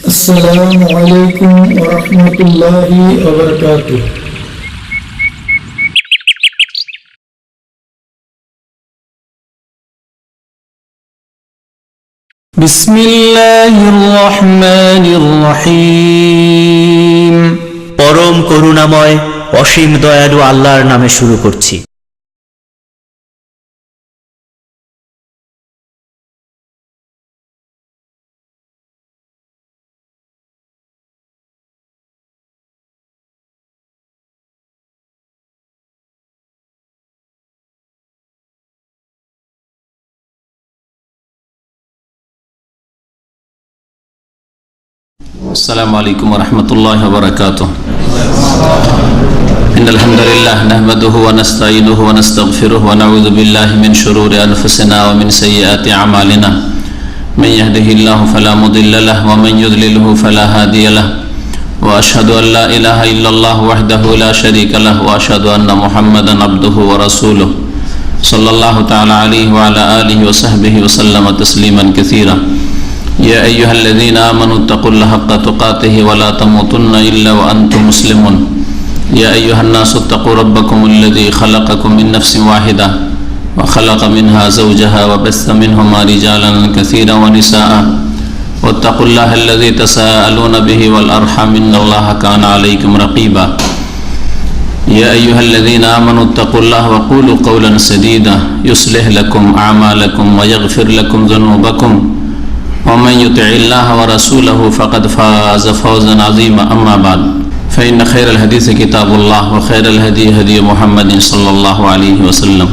السلام عليكم ورحمة الله وبركاته. بسم الله الرحمن الرحيم. পরম করুণাময় অসীম দয়ালু আল্লাহর নামে শুরু করছি। السلام عليكم ورحمة الله وبركاته. إن الحمد لله نحمده ونستعينه ونستغفره ونعوذ بالله من شرور أنفسنا ومن سيئات أعمالنا. من يهده الله فلا مضل له ومن يضلله فلا هادي له. وأشهد أن لا إله إلا الله وحده لا شريك له وأشهد أن محمدا عبده ورسوله صلى الله تعالى عليه وعلى آله وصحبه وسلم تسليما كثيرا. يا أيها الذين آمنوا اتقوا الله حق تقاته ولا تموتن إلا وأنتم مسلمون. يا أيها الناس اتقوا ربكم الذي خلقكم من نفس واحدة وخلق منها زوجها وبث منهما رجالا كثيرا ونساء واتقوا الله الذي تساءلون به والأرحام إن الله كان عليكم رقيبا. يا أيها الذين آمنوا اتقوا الله وقولوا قولا سديدا يصلح لكم أعمالكم ويغفر لكم ذنوبكم ومن يطع الله ورسوله فقد فاز فوزا عظيما. أما بعد فإن خير الحديث كتاب الله وخير الهدي هدي محمد صلى الله عليه وسلم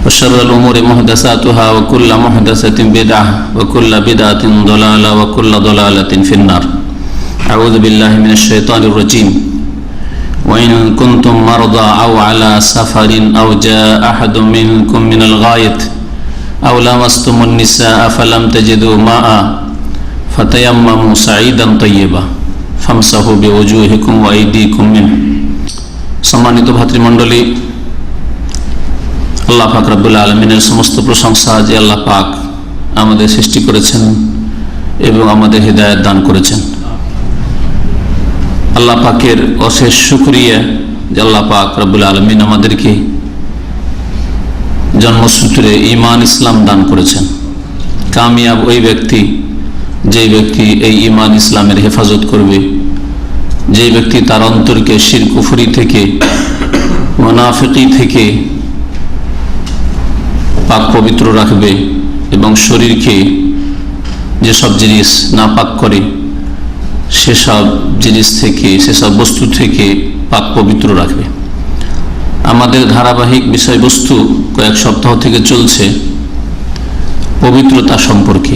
وشر الأمور محدثاتها وكل محدثة بدعة وكل بدعة ضلالة وكل ضلالة في النار. أعوذ بالله من الشيطان الرجيم. وإن كنتم مرضى أو على سفر أو جاء أحد منكم من الغائط أو لامستم النساء فلم تجدوا ماء فتيمموا صعيدا طيبا فامسحوا بوجوهكم وأيديكم منه. সম্মানিত ভাতৃমণ্ডলী, আল্লাহ পাক রব্বুল আলামিনের সমস্ত প্রশংসা যে আল্লাহ পাক আমাদের সৃষ্টি করেছেন এবং আমাদের হিদায়াত দান করেছেন। আল্লাহ পাকের অশেষ শুকরিয়া যে আল্লাহ পাক রব্বুল আলামিন আমাদেরকে জন্মসূত্রে ঈমান ইসলাম দান করেছেন। কামিয়াব ওই ব্যক্তি যেই ব্যক্তি এই ঈমান ইসলামের হেফাজত করবে, যেই ব্যক্তি তার অন্তরকে শিরক কুফরি থেকে, মুনাফিকি থেকে পাক পবিত্র রাখবে এবং শরীরকে যেসব জিনিস নাপাক করে সেসব জিনিস থেকে, সেসব বস্তু থেকে পাক পবিত্র রাখবে। আমাদের ধারাবাহিক বিষয়বস্তু কয়েক সপ্তাহ থেকে চলছে পবিত্রতা সম্পর্কে।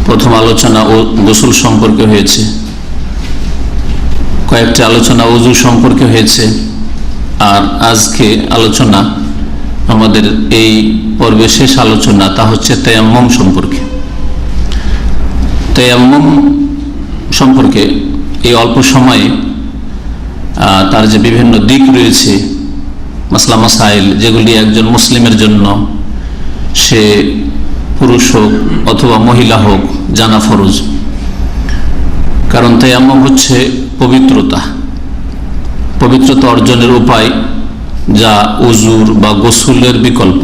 প্রথম আলোচনা গোসল সম্পর্কে হয়েছে, কয়েকটি আলোচনা ওযু সম্পর্কে হয়েছে, আর আজকে আলোচনা আমাদের এই পর্বের শেষ আলোচনা, তা হচ্ছে তায়াম্মুম সম্পর্কে। তায়াম্মুম সম্পর্কে এই অল্প সময়ে তার যে বিভিন্ন দিক রয়েছে, মাসলা মাসাইল, যেগুলি একজন মুসলিমের জন্য, সে পুরুষ হোক অথবা মহিলা হোক, জানা ফরজ। কারণ তায়াম্মুম হচ্ছে পবিত্রতা, পবিত্রতা অর্জনের উপায়, যা ওযুর বা গোসলের বিকল্প,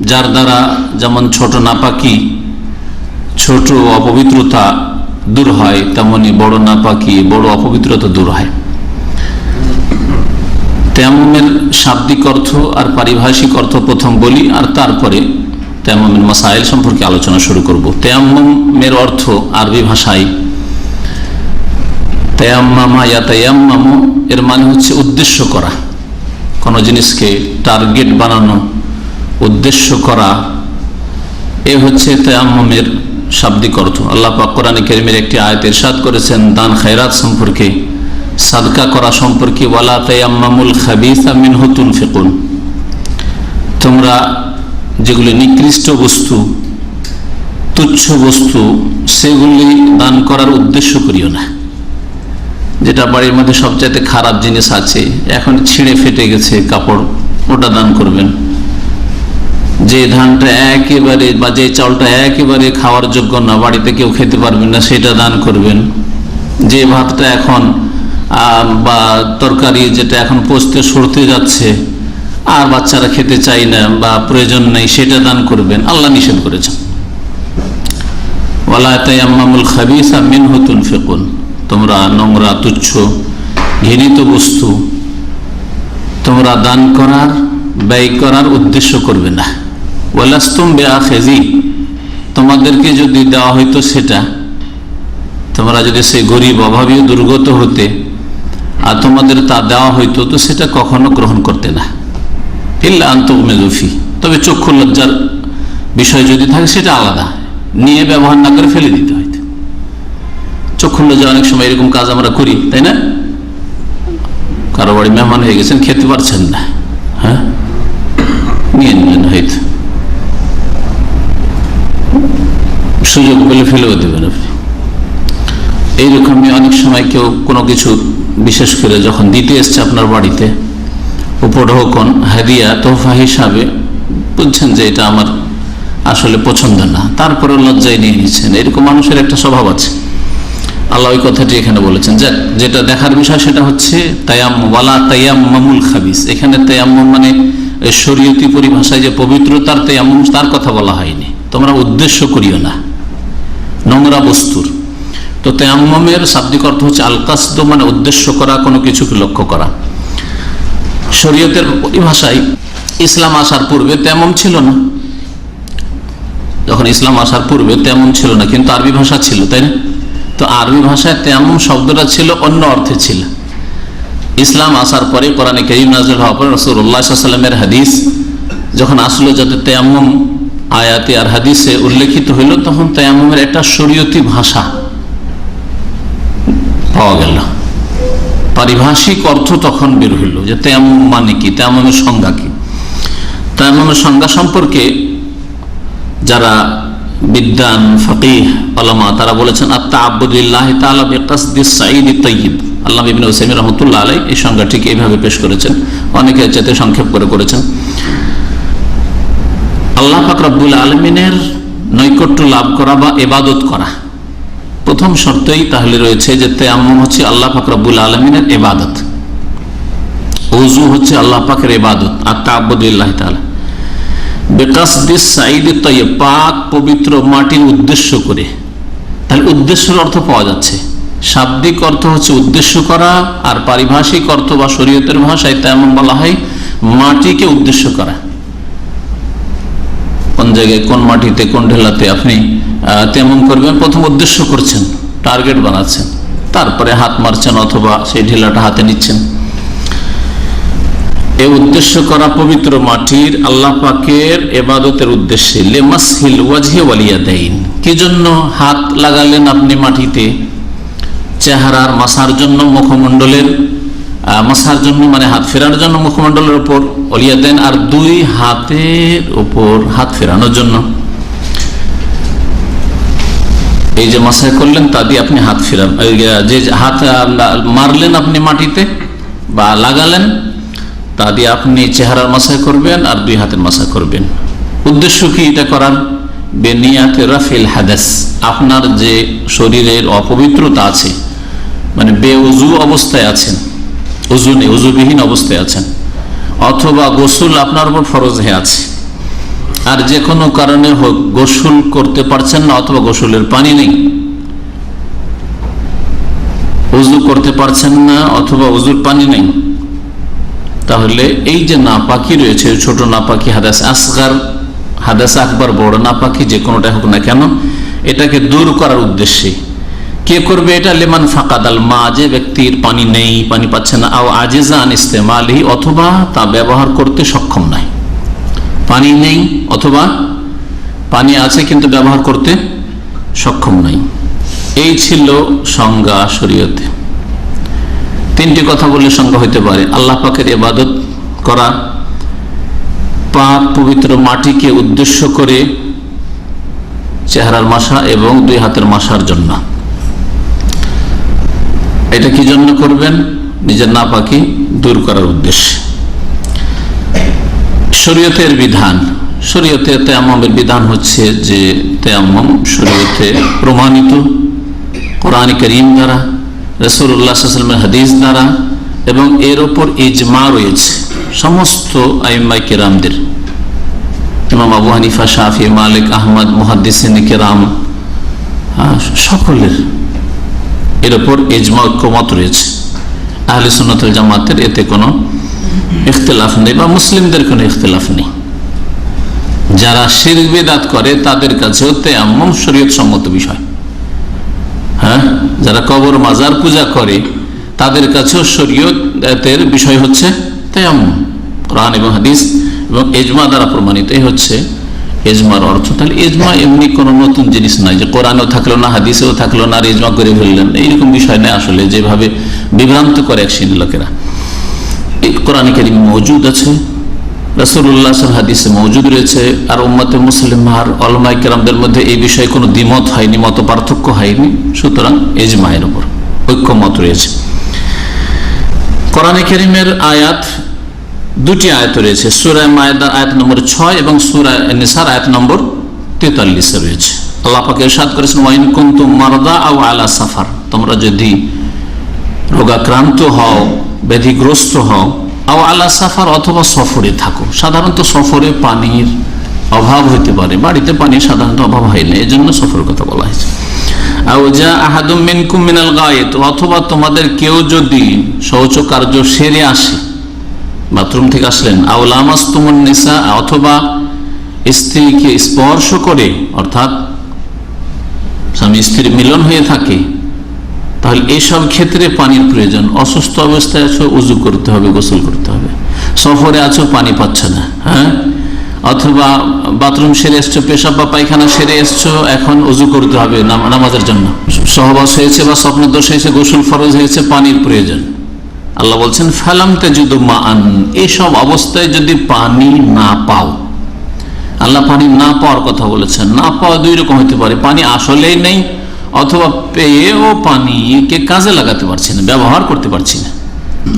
যার দ্বারা যেমন ছোট নাপাকি, ছোট অপবিত্রতা দূর হয়, তেমনি বড় নাপাকি, বড় অপবিত্রতা দূর হয়। তায়াম্মুমের শাব্দিক অর্থ আর পারিভাষিক অর্থ প্রথম বলি, আর তারপরে তায়াম্মুমের মাসাইল সম্পর্কে আলোচনা শুরু করব। তায়াম্মুমের অর্থ আরবি ভাষায় তায়াম্মামা ইয়াতায়াম্মামু, এর মানে হচ্ছে উদ্দেশ্য করা, কোনো জিনিসকে টার্গেট বানানো, উদ্দেশ্য করা, এ হচ্ছে তায়াম্মুমের শাব্দিক অর্থ। আল্লাহ পাক কোরআনে কারীমের একটি আয়াতে ইরশাদ করেছেন দান খায়রাত সম্পর্কে, সাদকা করা সম্পর্কে, ওয়ালা তায়াম্মামুল খাবিসা মিনহু তুনফিকুন, তোমরা যেগুলি নিকৃষ্ট বস্তু, তুচ্ছ বস্তু, সেগুলি দান করার উদ্দেশ্য করিও না। যেটা বাড়ির মধ্যে সবচাইতে খারাপ জিনিস আছে, এখন ছিঁড়ে ফেটে গেছে কাপড়, ওটা দান করবেন। যে ধানটা একেবারে বা যে চাউলটা একেবারে খাওয়ার যোগ্য না, বাড়িতে কেউ খেতে পারবেন না, সেটা দান করবেন। যে ভাতটা এখন বা তরকারি যেটা এখন পচতে সরতে যাচ্ছে আর বাচ্চারা খেতে চায় না বা প্রয়োজন নেই, সেটা দান করবেন। আল্লাহ নিষেধ করেছেন, ওয়ালা তায়াম্মামুল খাবিসা মিনহু তুনফিকুন, তোমরা নোংরা তুচ্ছ ঘৃণিত বস্তু তোমরা দান করার ব্যয় করার উদ্দেশ্য করবে না। ওয়ালাস্তুম বিআখিযি, তোমাদেরকে যদি দেওয়া হইতো সেটা, তোমরা যদি সেই গরিব অভাবী দুর্গত হতে আর তোমাদের তা দেওয়া হইতো তো সেটা কখনো গ্রহণ করতে না। ইল্লা আন তুগমিযু ফি, তবে চক্ষু লজ্জার বিষয় যদি থাকে সেটা আলাদা, নিয়ে ব্যবহার না করে ফেলে দিতে হইতো। চক্ষু লজ্জা অনেক সময় এরকম কাজ আমরা করি, তাই না? কারো বাড়ি মেহমান হয়ে গেছেন, খেতে পারছেন না, হ্যাঁ, নিয়ে নিলেন, হয়তো সুযোগ পেলে ফেলেও দেবেন আপনি। এইরকমই অনেক সময় কেউ কোনো কিছু বিশেষ করে যখন দিতে এসছে আপনার বাড়িতে, উপঢৌকন হাদিয়া তোহফা হিসাবে, বুঝছেন যে এটা আমার আসলে পছন্দ না, তারপরে লজ্জায় নিয়ে নিচ্ছেন। এরকম মানুষের একটা স্বভাব আছে। আল্লাহ ওই কথাটি এখানে বলেছেন। যেটা দেখার বিষয় সেটা হচ্ছে তায়াম্মুম, ওয়ালা তায়াম্মামুল খাবিস। এখানে তায়াম্মুম মানে শরীয়তি পরিভাষায় যে পবিত্রতার তায়াম্মুম, তার কথা বলা হয়নি। তোমরা উদ্দেশ্য করিও না নোংরা বস্তুর। তো তায়াম্মুমের শাব্দিক অর্থ হচ্ছে আল কাসদ, মানে উদ্দেশ্য করা, কোনো কিছুকে লক্ষ্য করা। শরীয়তের পরিভাষায় ইসলাম আসার পূর্বে তায়াম্মুম ছিল না। যখন ইসলাম আসার পূর্বে তায়াম্মুম ছিল না, কিন্তু আরবি ভাষা ছিল, তাই না? তো আরবি ভাষায় তায়াম্মুম শব্দটা ছিল অন্য অর্থে ছিল। ইসলাম আসার পরে কোরআনে কারীম নাযিল হওয়ার পরে রাসূলুল্লাহ সাল্লাল্লাহু আলাইহি ওয়াসাল্লামের হাদিস যখন আসলো, যাতে তায়াম্মুম আয়াতে আর হাদিসে উল্লেখিত হইল, তখন তায়াম্মুমের একটা শরীয়তি ভাষা পাওয়া গেল, পারিভাষিক অর্থ তখন বের হইল যে তায়াম্মুম মানে কি, তায়াম্মুমের সংজ্ঞা কি। তায়াম্মুমের সংজ্ঞা সম্পর্কে যারা বিদ্বান ফকিহ উলামা তারা বলেছেন আত-তাআব্বুদু লিল্লাহি তাআলা বিকাসদিস সাঈদিত তাইয়্যিব। আল্লামা ইবনে উসাইমিন রাহমাতুল্লাহ আলাইহি এই সংজ্ঞাটিকে এইভাবে পেশ করেছেন, অনেকে এতে সংক্ষেপ করে করেছেন। আল্লাহ পাক রব্বুল আলামিনের নৈকট্য লাভ করা বা ইবাদত করা, প্রথম শর্তই তাহলে রয়েছে যে তায়াম্মুম হচ্ছে আল্লাহ পাক রব্বুল আলামিনের ইবাদত, ওযু হচ্ছে আল্লাহ পাকের ইবাদত। আত-তাআব্বুদু লিল্লাহি তাআলা বিকাসদিস সাঈদিত তাইয়্যিব, পাক পবিত্র মাটির উদ্দেশ্য করে। তাহলে উদ্দেশ্যের অর্থ পাওয়া যাচ্ছে। শাব্দিক অর্থ হচ্ছে উদ্দেশ্য করা, আর পারিভাষিক অর্থ বা শরীয়তের ভাষায় তায়াম্মুম বলা হয় মাটিকে উদ্দেশ্য করা। কোন জায়গায়, কোন মাটিতে, কোন ঢেলাতে আপনি তায়াম্মুম করবেন, প্রথম উদ্দেশ্য করছেন, টার্গেট বানাচ্ছেন, তারপরে হাত মারছেন অথবা সেই ঢেলাটা হাতে নিচ্ছেন। এই উদ্দেশ্য করা পবিত্র মাটির আল্লাহ পাকের ইবাদতের উদ্দেশ্যে। লিমাসহিল ওয়াজহি ওয়াল ইয়াদাইন, কি জন্য হাত লাগালেন আপনি মাটিতে? চেহারার মাসার জন্য, মুখমণ্ডলের মাসার জন্য, মানে হাত ফেরার জন্য মুখমণ্ডলের উপর, ওয়াল ইয়াদাইন আর দুই হাতের উপর হাত ফেরানোর জন্য। এই যে মাসায় করলেন তা দিয়ে আপনি হাত ফেরান, যে হাত মারলেন আপনি মাটিতে বা লাগালেন তা দিয়ে আপনি চেহারার মাসায় করবেন আর দুই হাতের মাসায় করবেন। উদ্দেশ্য কি এটা করার? বেনিয়াতে রাফিল হাদাস, আপনার যে শরীরের অপবিত্রতা আছে, মানে বেউজু অবস্থায় আছেন, উজু নেই, উজুবিহীন অবস্থায় আছেন, অথবা গোসল আপনার উপর ফরজ হয়ে আছে, আর যে কোনো কারণে হোক গোসল করতে পারছেন না, অথবা গোসলের পানি নেই, উজু করতে পারছেন না, অথবা উজুর পানি নেই, তাহলে এই যে নাপাকি রয়েছে, ছোট নাপাকি, হাদাস আসগার, হাদাস আকবার, বড় নাপাকি, যে কোনোটা হোক না কেন, এটাকে দূর করার উদ্দেশ্যে কে করবে এটা? লিমান ফাকাদাল মা, যে ব্যক্তির পানি নেই, পানি পাচ্ছে না, আও আজিজা আন ইস্তেমালিহি, অথবা তা ব্যবহার করতে সক্ষম নাই। পানি নেই অথবা পানি আছে কিন্তু ব্যবহার করতে সক্ষম নাই। এই ছিল সংজ্ঞা শরীয়তে। তিনটি কথা বললে সংজ্ঞা হইতে পারে। আল্লাহ পাকের ইবাদত করা, পাক পবিত্র মাটিকে উদ্দেশ্য করে চেহারার মাসা এবং দুই হাতের মাসার জন্য। এটা কি জন্য করবেন? নিজের নাপাকি দূর করার উদ্দেশ্যে। শরীয়তের বিধান, শরীয়তে তায়াম্মুমের বিধান হচ্ছে যে তায়াম্মুম শরীয়তে প্রমাণিত কোরআন কারীম দ্বারা, রাসূলুল্লাহ সাল্লাল্লাহু আলাইহি ওয়াসাল্লামের হাদিস দ্বারা, এবং এর ওপর ইজমা রয়েছে সমস্ত আইম্মায়ে কেরামদের, ইমাম আবু হানিফা, শাফি, মালিক, আহমদ, মুহাদ্দিসিনে কেরাম সকলের এর ওপর ইজমা ঐক্যমত রয়েছে। আহলে সুন্নাত ওয়াল জামাতের এতে কোনো ইখতিলাফ নেই বা মুসলিমদের কোনো ইখতিলাফ নেই। যারা শিরক বিদআত করে তাদের কাছেও তায়াম্মুম শরীয়ত সম্মত বিষয়। যারা কবর মাজার পূজা করে তাদের কাছেও শরীয়তের বিষয় হচ্ছে তায়াম্মুম, কোরআন এবং হাদিস এবং ইজমা দ্বারা প্রমাণিত। এই হচ্ছে ইজমার অর্থ। তাহলে ইজমা এমনি কোনো নতুন জিনিস নয় যে কোরআনেও থাকলো না, হাদিসেও থাকলো না আর ইজমা করে ফেললেন, এইরকম বিষয় নয়। আসলে যেভাবে বিভ্রান্ত করে এক শ্রেণীর লোকেরা, এই কোরআন কারীম মওজুদ আছে, রাসূলুল্লাহ সাল্লাল্লাহু আলাইহি ওয়াসাল্লাম হাদিসে মওজুদ রয়েছে, আর উম্মতে মুসলিমা আর উলামায়ে কেরামদের মধ্যে এই বিষয়ে কোনো দ্বিমত হয়নি, মত পার্থক্য হয়নি। সুতরাং ইজমায়ের উপর ঐক্যমত রয়েছে। কোরআন কারীমের আয়াত, দুটি আয়াত রয়েছে, সূরা মায়েদার আয়াত নম্বর 6 এবং সূরা নিসার আয়াত নম্বর 43 রয়েছে। আল্লাহ পাক ইরশাদ করেছেন, ওয়া ইন কুনতুম মারদা আও আলা সাফার, তোমরা যদি রোগাক্রান্ত হও, ব্যাধিগ্রস্ত হও, আও আলা সাফার অথবা সফরে থাকো। সাধারণত সফরে পানির অভাব হইতে পারে, বাড়িতে পানির সাধারণত অভাব হয় না, এই জন্য সফরের কথা বলা হয়েছে। আও জা আহাদুম মিনকুম মিনাল গায়েত, অথবা তোমাদের কেউ যদি শৌচকার্য সেরে আসে, বাথরুম থেকে আসলেন, আও লামাসতুমুন নিসা, অথবা স্ত্রীকে স্পর্শ করে, অর্থাৎ স্বামী স্ত্রীর মিলন হয়ে থাকে, তাহলে এইসব ক্ষেত্রে পানির প্রয়োজন। অসুস্থ অবস্থায় আছো, উজু করতে হবে, গোসল করতে হবে। সফরে আছো, পানি পাচ্ছ না, অথবা বাথরুম সেরে এসছো, পেশাব বা পায়খানা সেরে এসছো, এখন উজু করতে হবে নামাজের জন্য। সহবাস হয়েছে বা স্বপ্নদোষ হয়েছে, গোসল ফরজ হয়েছে, পানির প্রয়োজন। আল্লাহ বলছেন ফালাম তাজিদু মাআন, এইসব অবস্থায় যদি পানি না পাও, আল্লাহ পানি না পাওয়ার কথা বলেছেন। না পাওয়া দুই রকম হতে পারে, পানি আসলেই নেই, অথবা পেয়েও পানিকে কাজে লাগাতে পারছি না, ব্যবহার করতে পারছি না।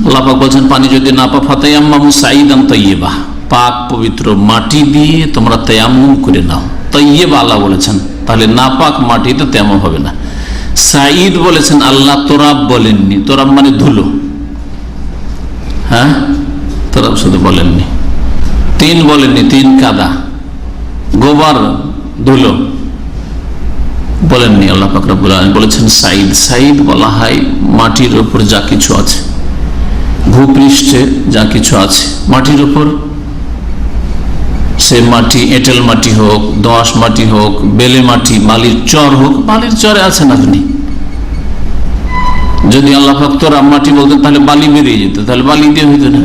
আল্লাহ পাক বলছেন পানি যদি না পাও ফাতায়াম্মামু সাঈদান তাইয়্যিবা, পাক পবিত্র মাটি দিয়ে তোমরা তায়াম্মুম করে নাও। তাইয়্যিবা আল্লাহ বলেছেন, তাহলে না পাক মাটিতে তায়াম্মুম হবে না। সাঈদ বলেছেন আল্লাহ, তোরাব বলেননি। তোরাব মানে ধুলো, তোরাব শুধু বলেননি, তিন বলেননি, তিন কাদা, গোবর, ধুলো বলেননি। আল্লাহ পাক রব্বুল আলামিন বলেছেন সাঈদ। সাঈদ বলা হয় মাটির উপর যা কিছু আছে, ভূপৃষ্ঠে যা কিছু আছে মাটির উপর, সে মাটি এঁটেল মাটি হোক, দোআঁশ মাটি হোক, বেলে মাটি, বালির চর হোক। বালির চরে আছেন আপনি, যদি আল্লাহ পাক তোরাব মাটি বলতেন তাহলে বালি বেরিয়ে যেত, তাহলে বালি দিয়ে হইত না।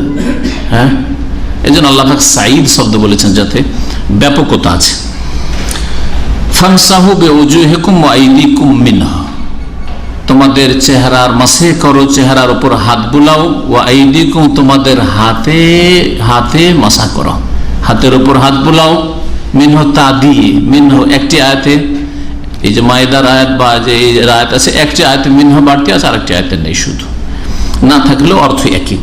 এই জন্য আল্লাহ পাক সাঈদ শব্দ বলেছেন, যাতে ব্যাপকতা আছে। ফামসাহু বিউজুহিকুম ওয়া আইদিকুম মিনহু, তোমাদের চেহারার মাসে করো, চেহারার উপর হাত বুলাও, ওয়া আইদিকুম, তোমাদের হাতে হাতে মাসা করো, হাতের উপর হাত বুলাও। মিনহু তা দিয়ে, মিনহু একটি আয়াতে, এই যে মায়েদার আয়াত বা যে আয়াত আছে, একটি আয়াতে মিনহু বাড়তি আছে, আরেকটি আয়াতে নেই, শুধু না থাকলেও অর্থ একই।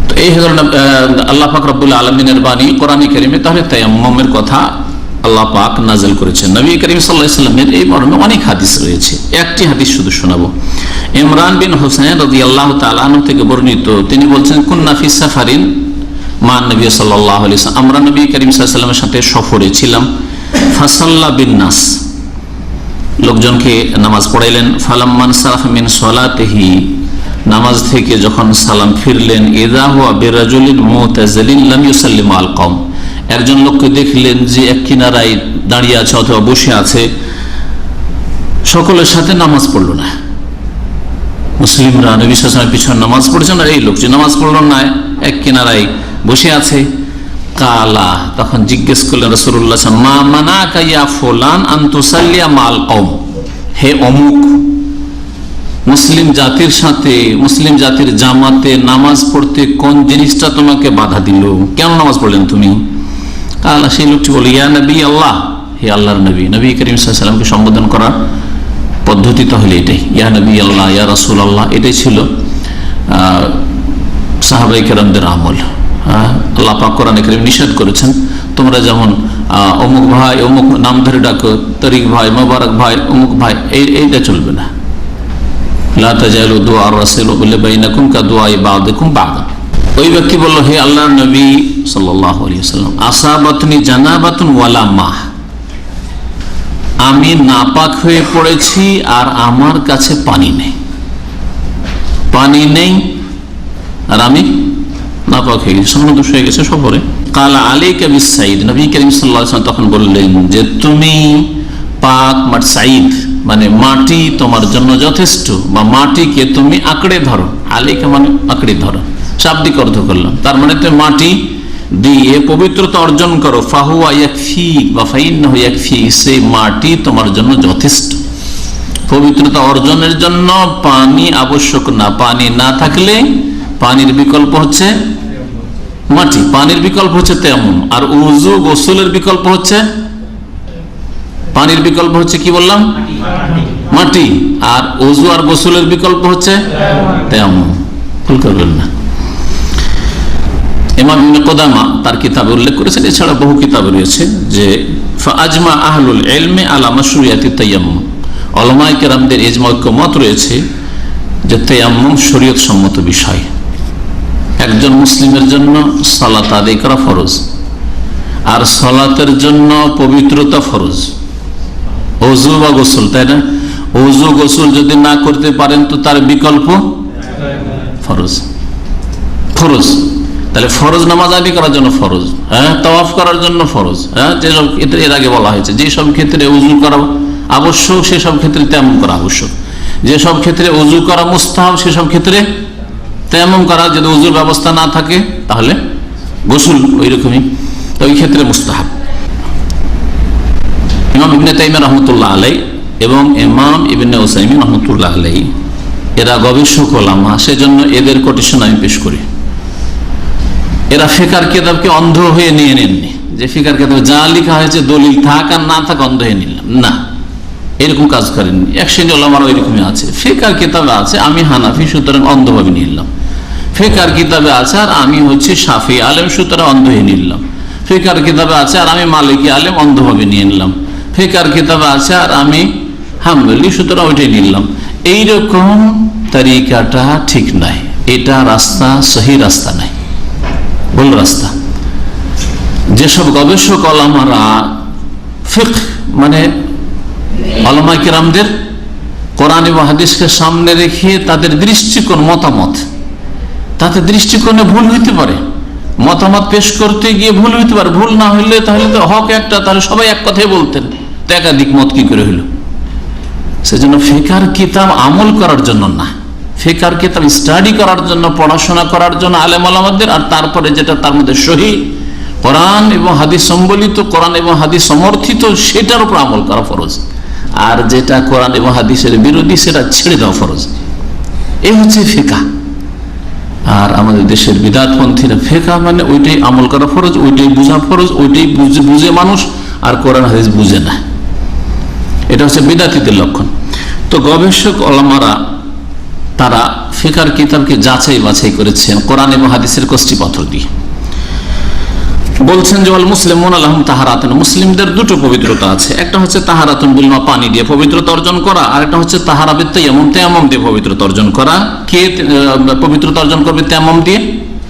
তো এই ধরনের আল্লাহ পাক রব্বুল আলামিনের বাণী কোরআনে কারীমে। তাহলে তায়াম্মুমের কথা আল্লাহ পাক নাযিল করেছেন। নবী করিম সাল্লাল্লাহু আলাইহি ওয়াসাল্লামের এই মর্মে অনেক হাদিস রয়েছে, একটি হাদিস শুধু শোনাবো। ইমরান বিন হুসাইন রাদিয়াল্লাহু তাআলা আনহু থেকে বর্ণিত, তিনি বলছেন কুন্না ফি সাফারিন মা নবী সাল্লাল্লাহু আলাইহি ওয়াসাল্লাম, আমরা নবী করিম সাল্লাল্লাহু আলাইহি ওয়াসাল্লামের সাথে সফরে ছিলাম। ফাসাল্লা বিন নাস, লোকজনকে নামাজ পড়াইলেন। ফালাম্মান সারাফা মিন সালাতিহি, নামাজ থেকে যখন সালাম ফিরলেন, ইযা হুয়া বিরাজুলিন মুতাযালিন লাম ইউসাল্লিম আল কওম, একজন লোককে দেখলেন যে এক কিনারায় দাঁড়িয়ে আছে অথবা বসে আছে, সকলের সাথে নামাজ পড়লো না। মুসলিমরা নবী সাল্লাল্লাহু আলাইহি ওয়াসাল্লামের পিছনে নামাজ পড়ছেন, আর এই লোক যে নামাজ পড়লো না, এক কিনারায় বসে আছে। কালা, তখন জিজ্ঞেস করলেন রাসূলুল্লাহ সাল্লাল্লাহু আলাইহি ওয়াসাল্লাম, মা মানাকা ইয়া ফুলান আন তুসাল্লিয়া মাল কওম, হে অমুক, মুসলিম জাতির সাথে, মুসলিম জাতির জামাতে নামাজ পড়তে কোন জিনিসটা তোমাকে বাধা দিল, কেন নামাজ পড়লেন তুমি? কালা, সেই লোকটি বলে, ইয়া নবী আল্লাহ, হে আল্লাহর নবী। নবী করিম সাল্লাল্লাহু আলাইহি ওয়াসাল্লামকে সম্বোধন করার পদ্ধতি তাহলে এটাই, ইয়া নবী আল্লাহ, ইয়া রাসূল আল্লাহ। এটাই ছিল সাহাবায়ে কেরামদের আমল। আল্লাহ পাক কোরআনে কারীমে নিষেধ করেছেন, তোমরা যেমন অমুক ভাই অমুক নাম ধরে ডাকো, তরিক ভাই, মোবারক ভাই, অমুক ভাই, এইটা চলবে না। লা তাজালু দুআ রাসূল বাইনাকুম কাদুআ বা'দিকুম বা'দা। ওই ব্যক্তি বলল, হে আল্লাহর নবী সাল্লাল্লাহু আলাইহি ওয়াসাল্লাম, আসাবাতনি জানাবাতুন ওয়ালা মা, আমি নাপাক হয়ে পড়েছি আর আমার কাছে পানি নেই, পানি নেই আর আমি নাপাক হয়ে গেছি, সমুদ্র হয়ে গেছে সফরে। কালা আলাইকা বিসাইদ, নবী করিম সাল্লাল্লাহু আলাইহি ওয়াসাল্লাম তখন বললেন যে তুমি পাক সাইদ মানে মাটি তোমার জন্য যথেষ্ট, বা মাটিকে তুমি আঁকড়ে ধরো। আলাইকা মানে আঁকড়ে ধরো, শাব্দিক অর্থ করলাম। তার মানে তুমি মাটি দিয়ে পবিত্রতা অর্জন করো। ফাহুয়া ইয়াকফি বা ফাইন্নাহু ইয়াকফি, সেই মাটি তোমার জন্য যথেষ্ট। পবিত্রতা অর্জনের জন্য পানি আবশ্যক না, পানি না থাকলে পানির বিকল্প হচ্ছে মাটি, পানির বিকল্প হচ্ছে তায়াম্মুম। আর উযু গোসলের বিকল্প হচ্ছে, পানির বিকল্প হচ্ছে কি বললাম, মাটি। আর উযু আর গোসলের বিকল্প হচ্ছে তায়াম্মুম। ভুল করবেন না। ইমাম ইবনে কুদামা তার কিতাবে উল্লেখ করেছেন, এছাড়া বহু কিতাবে রয়েছে যে ফাআজমা আহলুল ইলমি আলা মাশরুইয়াতি তায়াম্মুম, উলামায়ে কেরামদের ইজমা ঐক্যমত রয়েছে যে তায়াম্মুম শরীয়ত সম্মত বিষয়। একজন মুসলিমের জন্য সালাত আদায় করা ফরজ, আর সালাতের জন্য পবিত্রতা ফরজ, ওযু বা গোসল, তাই না? ওযু গোসল যদি না করতে পারেন তো তার বিকল্প ফরজ। ফরজ তাহলে ফরজ নামাজ আদায় করার জন্য ফরজ, হ্যাঁ, তাওয়াফ করার জন্য ফরজ, হ্যাঁ, যেসব ক্ষেত্রে এর আগে বলা হয়েছে যেসব ক্ষেত্রে ওযু করা আবশ্যক সেসব ক্ষেত্রে তায়াম্মুম করা আবশ্যক, যেসব ক্ষেত্রে ওযু করা মুস্তাহাব সেসব ক্ষেত্রে তায়াম্মুম করা, যদি ওযুর ব্যবস্থা না থাকে তাহলে গোসল ওই রকমই, তো ওই ক্ষেত্রে মুস্তাহাব। ইমাম ইবনে তাইমিয়া রাহমাতুল্লাহ আলাইহি এবং ইমাম ইবনে উসাইমিন রাহমাতুল্লাহ আলাইহি এরা গবেষক ওলামা, সেজন্য এদের কোটেশন আমি পেশ করি। এরা ফিকার কিতাবকে অন্ধ হয়ে নিয়ে নেননি, যে ফিকার কিতাবে যা লেখা হয়েছে দলিল থাক আর না থাক অন্ধ হয়ে নিলাম, না, এরকম কাজ করেননি। এক শ্রেণী ওলামারা ওইরকমই আছে, ফিকার কিতাবে আছে আমি হানাফি সুতরাং অন্ধভাবে নিলাম, ফিকার কিতাবে আছে আর আমি হচ্ছে শাফি আলেম সুতরাং অন্ধ হয়ে নিলাম, ফিকার কিতাবে আছে আর আমি মালিকি আলেম অন্ধভাবে নিয়ে নিলাম, ফিকার কিতাবে আছে আর আমি হাম্বলি সুতরাং ওইটাই নিলাম। এইরকম তরিকাটা ঠিক নাই, এটা রাস্তা সহি রাস্তা নাই, ভুল রাস্তা। যেসব গবেষক ওলামারা ফিকহ মানে ওলামায়ে কেরামদের কোরআন এবং হাদিসকে সামনে রেখে তাদের দৃষ্টিকোণ মতামত, তাতে দৃষ্টিকোণে ভুল হইতে পারে, মতামত পেশ করতে গিয়ে ভুল হইতে পারে, ভুল না হইলে তাহলে তো হক একটা, তাহলে সবাই এক কথাই বলতেন, তো একাধিক মত কি করে হইল? সেজন্য ফিকার কিতাব আমল করার জন্য না, ফিকার কিতাব স্টাডি করার জন্য, পড়াশোনা করার জন্য আলেম ওলামাদের, আর তারপরে যেটা তার মধ্যে সহি কোরআন এবং হাদিস সম্বলিত, কোরআন এবং হাদিস সমর্থিত, সেটার উপর আমল করা ফরজ। আর যেটা কোরআন এবং হাদিসের বিরোধী সেটা ছেড়ে দেওয়া ফরজ। এই হচ্ছে ফিকাহ। আর আমাদের দেশের বিদআতপন্থীরা ফিকাহ মানে ওইটাই আমল করা ফরজ, ওইটাই বুঝা ফরজ, ওইটাই বুঝে মানুষ, আর কোরআন হাদিস বুঝে না। এটা হচ্ছে বিদআতীদের লক্ষণ। তো গবেষক ওলামারা তারা ফিকার কিতাবকে যাচাই বাছাই করেছেন কোরআন এবং হাদিসের কষ্টি পাথর দিয়ে। বলছেন যে ওয়াল মুসলিমুন লাহুম তাহারাতুন, মুসলিমদের দুটো পবিত্রতা আছে, একটা হচ্ছে তাহারাতুন বিল মা, পানি দিয়ে পবিত্রতা অর্জন করা, আর একটা হচ্ছে তাহারা বিত তায়াম্মুম, তায়াম্মুম দিয়ে পবিত্রতা অর্জন করা। কে পবিত্রতা অর্জন করবে তায়াম্মুম দিয়ে?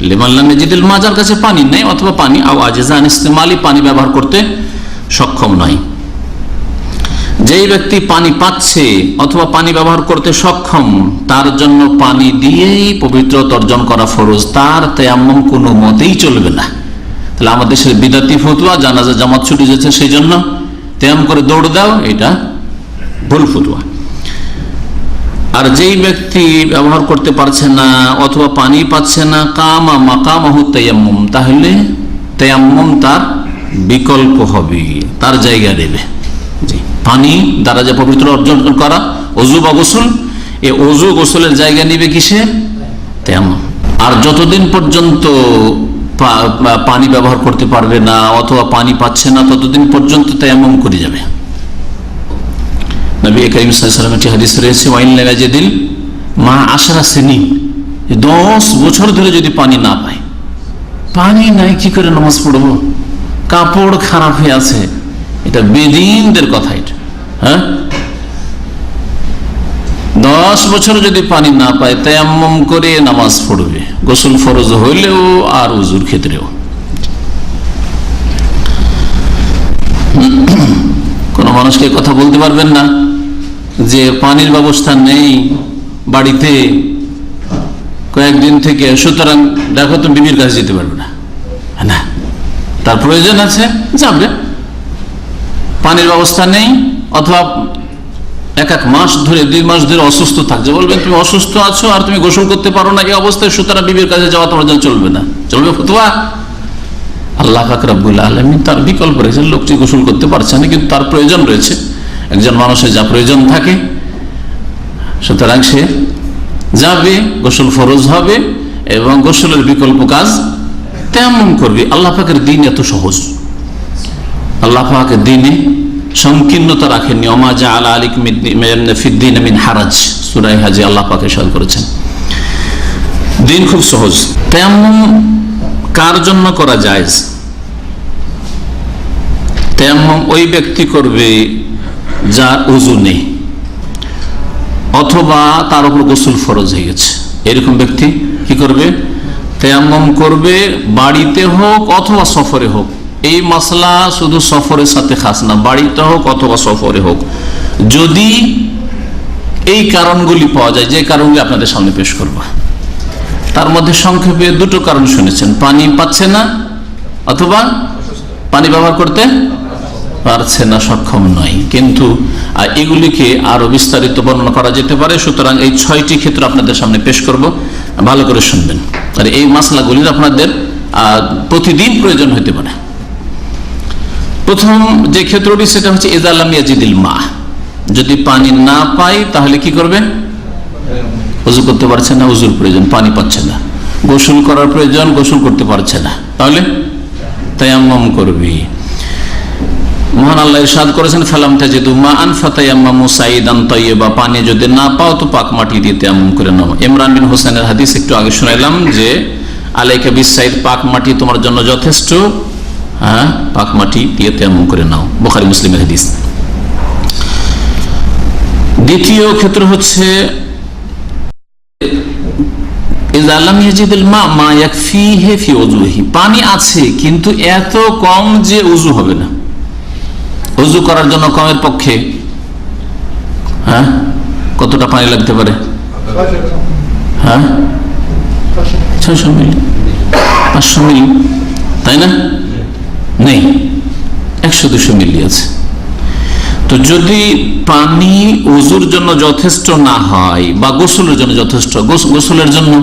লিমান লাম ইয়াজিদুল মা, যার কাছে পানি নেই অথবা পানি আও আজিজা আন ইস্তেমালি, পানি ব্যবহার করতে সক্ষম নয়। যেই ব্যক্তি পানি পাচ্ছে অথবা পানি ব্যবহার করতে সক্ষম, তার জন্য পানি দিয়েই পবিত্রতা অর্জন করা ফরজ, তার তায়াম্মুম কোনো মতেই চলবে না। তাহলে আমাদের দেশের বিদআতি ফতোয়া, জানাজা জামাত ছুটি যাচ্ছে সেই জন্য তায়াম্মুম করে দৌড় দাও, এটা ভুল ফতোয়া। আর যেই ব্যক্তি ব্যবহার করতে পারছে না অথবা পানি পাচ্ছে না, কামা মাকামাহু তায়াম্মুম, তাহলে তায়াম্মুম তার বিকল্প হবে, তার জায়গা দেবে। জি, পানি দ্বারা যে পবিত্র অর্জন করা, ওযু বা গোসল, এই ওযু গোসলের জায়গা নিবে কিসে? তায়াম্মুম। আর যতদিন পর্যন্ত পানি ব্যবহার করতে পারবে না অথবা পানি পাচ্ছে না, ততদিন পর্যন্ত তায়াম্মুম করে যাবে। নবী করিম সাল্লাল্লাহু আলাইহি ওয়াসাল্লামের হাদিস রয়েছে, ওয়াইন লা ইয়াজিদিল মা 10 সিনিন, 10 বছর ধরে যদি পানি না পায় পানি নাই কি করে নামাজ পড়বো, কাপড় খারাপ হয়ে আছে, এটা বেদিনদের কথা। এটা হ্যাঁ, 10 বছর যদি পানি না পায় তায়াম্মুম করে নামাজ পড়বে, গোসল ফরজ হইলেও আর উজুর ক্ষেত্রেও। কোন মানুষকে কথা বলতে পারবেন না যে পানির ব্যবস্থা নেই বাড়িতে কয়েকদিন থেকে, সুতরাং দেখো তুমি বিবির কাছে যেতে পারবে না, না তার প্রয়োজন আছে যাবে। পানির ব্যবস্থা নেই, অথবা এক মাস ধরে 2 মাস ধরে অসুস্থ থাকছে, বলবেন তুমি অসুস্থ আছো আর তুমি গোসল করতে পারো না এই অবস্থায়, সুতরাং বিবির কাছে যাওয়া তোমার জন্য চলবে না, চলবে ফতোয়া? আল্লাহ পাক রব্বুল আলামিন তার বিকল্প রয়েছে, লোকটি গোসল করতে পারছে না কিন্তু তার প্রয়োজন রয়েছে, একজন মানুষের যা প্রয়োজন থাকে, সুতরাং সে যাবে, গোসল ফরজ হবে এবং গোসলের বিকল্প কাজ তেমন করবে। আল্লাহ পাকের দিন এত সহজ, আল্লাহ পাকের দিনে সংকীর্ণতা রাখেননি। ওমা জাআলা আলাইকুম ফিদ-দীনি মিন হারাজ, সূরা হাজে আল্লাহ পাক ইরশাদ করেছেন দিন খুব সহজ। তায়াম্মুম কার জন্য করা জায়েজ? তায়াম্মুম ওই ব্যক্তি করবে যার ওযু নেই অথবা তার উপর গোসল ফরজ হয়ে গেছে, এরকম ব্যক্তি কি করবে? তায়াম্মুম করবে, বাড়িতে হোক অথবা সফরে হোক। এই মাসলা শুধু সফরের সাথে খাস না, বাড়িতে হোক অথবা সফরে হোক, যদি এই কারণগুলি পাওয়া যায়, যে কারণগুলি আপনাদের সামনে পেশ করব। তার মধ্যে সংক্ষেপে 2টো কারণ শুনেছেন, পানি পাচ্ছে না অথবা পানি ব্যবহার করতে পারছে না, সক্ষম নয়। কিন্তু এগুলিকে আরো বিস্তারিত বর্ণনা করা যেতে পারে, সুতরাং এই 6টি ক্ষেত্র আপনাদের সামনে পেশ করব, ভালো করে শুনবেন। আর এই মাসলাগুলির আপনাদের প্রতিদিন প্রয়োজন হতে পারে। প্রথম যে ক্ষেত্রটি সেটা হচ্ছে ইযা লাম ইয়াজিদিল মা, যদি পানি না পাই তাহলে কি করবে? ওযু করতে পারছে না, ওযুর প্রয়োজন, পানি পাচ্ছে না। গোসল করার প্রয়োজন, গোসল করতে পারছে না, তাহলে তায়াম্মুম করবে। মহান আল্লাহ ইরশাদ করেছেন ফালাম তাজিদু মাআন ফাতায়াম্মামু সাইদান তাইয়্যিবা, পানি যদি না পাও তো পাক মাটি দিয়ে তায়াম্মুম করে নাও। ইমরান বিন হোসেনের হাদিস একটু আগে শুনাইলাম যে আলাইকা বিসাইদ, পাক মাটি তোমার জন্য যথেষ্ট, হ্যাঁ পাক মাটি দিয়ে তায়াম্মুম করে নাও, বুখারী মুসলিমের হাদিস। দ্বিতীয় ক্ষেত্র হচ্ছে ইযা লাম ইয়াজিদিল মা মা ইয়াকফিহি ফি ওযুহি, পানি আছে কিন্তু এত কম যে ওযু হবে না। ওযু করার জন্য কমের পক্ষে হ্যাঁ কতটা পানি লাগতে পারে? হ্যাঁ 600 মিলি, 500 মিলি, তাই না? নেই, 100-200 মিলি আছে। তো যদি পানি ওযুর জন্য যথেষ্ট না হয় বা গোসলের জন্য যথেষ্ট, গোসলের জন্য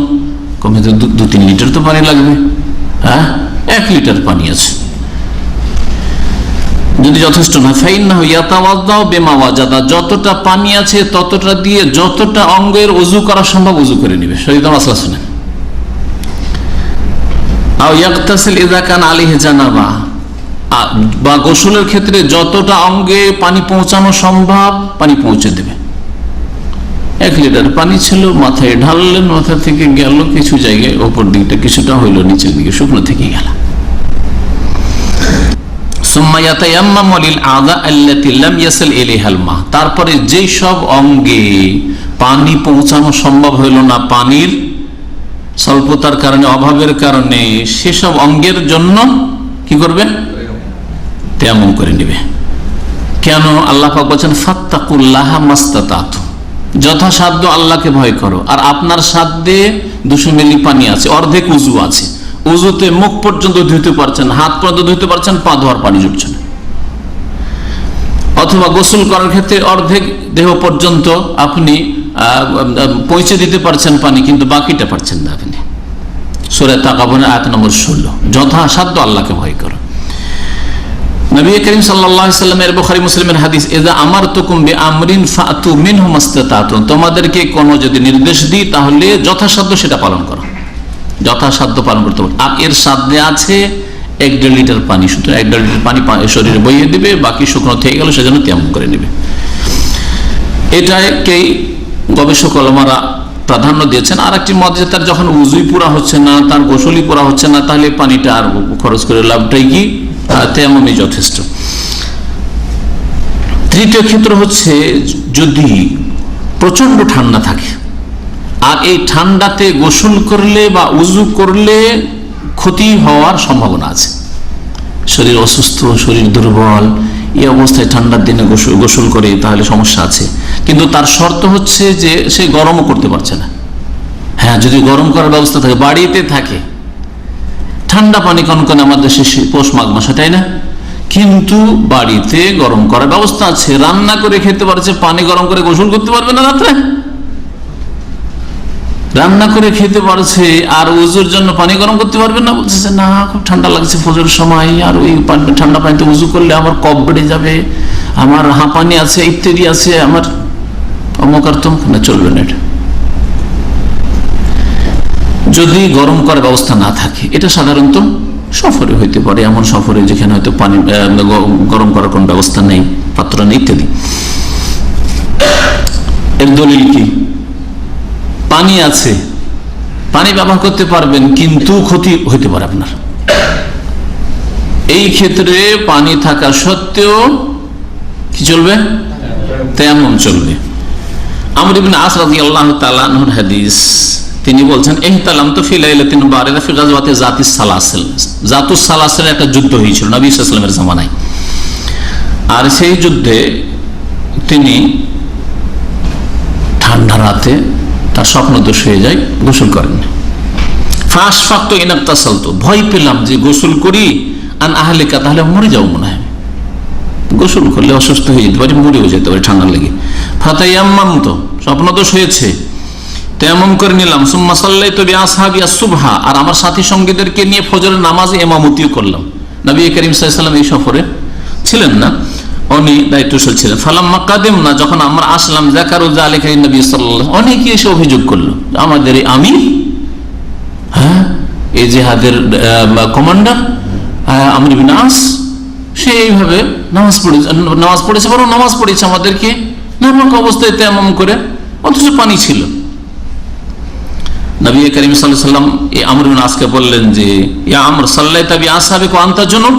কমে 2-3 লিটার তো পানি লাগবে, হ্যাঁ 1 লিটার পানি আছে, যদি যথেষ্ট না, ফাইন্নাহু ইয়াতাওয়াদ্দাউ বিমা ওয়াজাদা, যতটা পানি আছে ততটা দিয়ে যতটা অঙ্গের ওযু করা সম্ভব ওযু করে নেবে। শরীয়তের মাসলা শুনেন। আও ইয়াগতাসিল ইযা কানা আলাইহি জানাবা, বা গোসলের ক্ষেত্রে যতটা অঙ্গে পানি পৌঁছানো সম্ভব পানি পৌঁছে দেবে। 1 লিটার পানি ছিল, মাথায় ঢাললেন, মাথা থেকে গেল কিছু জায়গায়, ওপর দিকটা কিছুটা হইল, নিচের দিকে শুকনো থেকে গেল। তারপরে যেই সব অঙ্গে পানি পৌঁছানো সম্ভব হইল না পানির স্বল্পতার কারণে, অভাবের কারণে, সেসব অঙ্গের জন্য কি করবে? তায়াম্মুম করে নেবে। কেন? আল্লাহ পাক বলেছেন ফাত্তাকুল্লাহা মাস্তাতাতু, যথাসাধ্য আল্লাহকে ভয় করো। আর আপনার সাধ্যে 200 মিলি পানি আছে, অর্ধেক উযু আছে, উযুতে মুখ পর্যন্ত ধুইতে পারছেন, হাত পর্যন্ত ধুইতে পারছেন, পা ধোয়ার পানি জুটছে না। অথবা গোসল করার ক্ষেত্রে অর্ধেক দেহ পর্যন্ত আপনি পৌঁছে দিতে পারছেন পানি, কিন্তু বাকিটা পারছেন না আপনি। সূরা তাকাবুনের আয়াত নম্বর 16, যথাসাধ্য আল্লাহকে ভয় করো। নবী করিম সাল্লাল্লাহু আলাইহি ওয়াসাল্লামের বুখারী মুসলিমের হাদিস, ইযা আমারতুকুম বিআমরিন ফাতু মিনহু মাস্তাতাতুন, তোমাদেরকে কোনো যদি নির্দেশ দিই তাহলে যথাসাধ্য সেটা পালন করো, যথাসাধ্য পালন করতে হবে। আর এর সাধ্যে আছে 1-1.5 লিটার পানি, সুতরাং 1-1.5 লিটার পানি শরীরে বইয়ে দিবে, বাকি শুকনো থেকে গেল সেজন্য তায়াম্মুম করে নেবে। এটাকেই গবেষক ওলামারা প্রাধান্য দিয়েছেন। আর একটি মত যে তার যখন উজুই পুরা হচ্ছে না, তার গোসলই পুরা হচ্ছে না, তাহলে পানিটা আর খরচ করে লাভটাই কি, তেমনই যথেষ্ট। তৃতীয় ক্ষেত্র হচ্ছে যদি প্রচন্ড ঠান্ডা থাকে আর এই ঠান্ডাতে গোসল করলে বা উজু করলে ক্ষতি হওয়ার সম্ভাবনা আছে, শরীর অসুস্থ, শরীর দুর্বল, এই অবস্থায় ঠান্ডার দিনে গোসল করে তাহলে সমস্যা আছে। কিন্তু তার শর্ত হচ্ছে যে সে গরমও করতে পারছে না। হ্যাঁ, যদি গরম করার ব্যবস্থা থাকে, বাড়িতে থাকে, ঠান্ডা পানি কনকনে আমাদের দেশে পৌষ মাঘ মাসে, তাই না? কিন্তু বাড়িতে গরম করার ব্যবস্থা আছে, রান্না করে খেতে পারছে, পানি গরম করে গোসল করতে পারবে না রাত্রে? রান্না করে খেতে পারছে আর উজুর জন্য পানি গরম করতে পারবে না? বলছে না, খুব ঠান্ডা লাগছে ফজরের সময়, আর ওই ঠান্ডা পানিতে উজু করলে আমার কফ বেড়ে যাবে, আমার হাঁপানি আছে, ইত্যাদি আছে, আমার অমুক আর তমুক, না, চলবে না এটা। যদি গরম করার ব্যবস্থা না থাকে, এটা সাধারণত সফরে হইতে পারে, এমন সফরে যেখানে হয়তো পানি গরম করার কোন ব্যবস্থা নেই, পাত্র নেই ইত্যাদি। এর দলিল কি? পানি আছে, পানি ব্যবহার করতে পারবেন, কিন্তু ক্ষতি হইতে পারে আপনার। এই ক্ষেত্রে পানি থাকা সত্ত্বেও কি চলবে? তেমন চলবে। আমর ইবনে আস রাদিয়াল্লাহু তাআলা আনহুর হাদিস, তিনি বলছেন, ইহতালামতু ফি লাইলাতিন বারিদা ফি গাজওয়াতি জাতিস সালাসিল। জাতুস সালাসিলের একটা যুদ্ধ হয়েছিল নবী সাল্লাল্লাহু আলাইহি ওয়াসাল্লামের জামানায়। আর সেই যুদ্ধে তিনি ঠান্ডা রাতে তার স্বপ্নদোষ হয়ে যায়, গোসল করেন। ফাশফাকতু ইন ইগতাসালতু, ভয় পেলাম যে গোসল করি আন আহলিকা, তাহলে মরে যাবো মনে হয়, গোসল করলে অসুস্থ হয়ে যেতে পারি, মরেও যেতে পারি ঠান্ডা লেগে। ফাতায়াম্মামতু, স্বপ্নদোষ হয়েছে, তেমন করে নিলাম। সুম্মা সাল্লাইতু বিআসহাবি আস-সুবহা, আর আমার সাথী সঙ্গীদেরকে নিয়ে ফজরের নামাজে ইমামতিও করলাম। নবী করিম সাল্লাল্লাহু আলাইহি ওয়াসাল্লাম এই সফরে ছিলেন না, উনি দায়িত্বশীল ছিলেন। ফালাম্মা কাদিমনা, যখন আমরা আসলাম, যাকারু যালিকা নবী সাল্লাল্লাহু, অনেকে এসে অভিযোগ করলো, আমাদের এই আমির, হ্যাঁ, এই জিহাদের কমান্ডার আমর ইবনে আস, সে এইভাবে নামাজ পড়েছে, বরং নামাজ পড়েছে আমাদেরকে নামাক অবস্থায় তেমন করে, অথচ পানি ছিল। নবী করিম সাল্লাল্লাহু আলাইহি ওয়াসাল্লাম এই আমর ইবনে আসকে বললেন যে, ইয়া আমর সাল্লাইতা বিআসহাবিকা ওয়া আনতা জুনুব,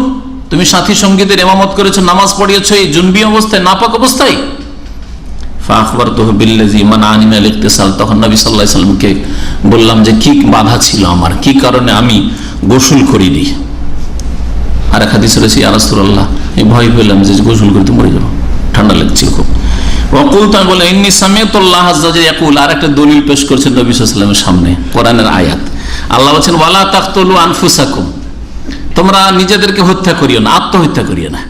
তুমি সাথী সঙ্গীদের ইমামত করেছো, নামাজ পড়িয়েছো এই জুনবি অবস্থায়, নাপাক অবস্থায়। ফাআখবারতুহু বিল্লাযী মানআনি মিনাল ইগতিসাল, তখন নবী সাল্লাল্লাহু আলাইহি ওয়াসাল্লামকে বললাম যে কি বাধা ছিল আমার, কি কারণে আমি গোসল করিনি। আর এক হাদিস রয়েছে, ইয়া রাসূলুল্লাহ, আমি ভয় পেলাম যে গোসল করতে মরে যাব, ঠান্ডা লাগছিল খুব। ওয়াকুলতু, আমি বললাম, ইন্নী সামিআতুল্লাহ আযজা ওয়া জাল্লা ইয়াকুল, আর একটা দলিল পেশ করেছেন নবী সাল্লাল্লাহু আলাইহি ওয়াসাল্লামের সামনে, কোরআনের আয়াত। আল্লাহ বলেছেন, ওয়ালা তাকতুলু আনফুসাকুম, তোমরা নিজেদেরকে হত্যা করিও না, আত্মহত্যা করিও না,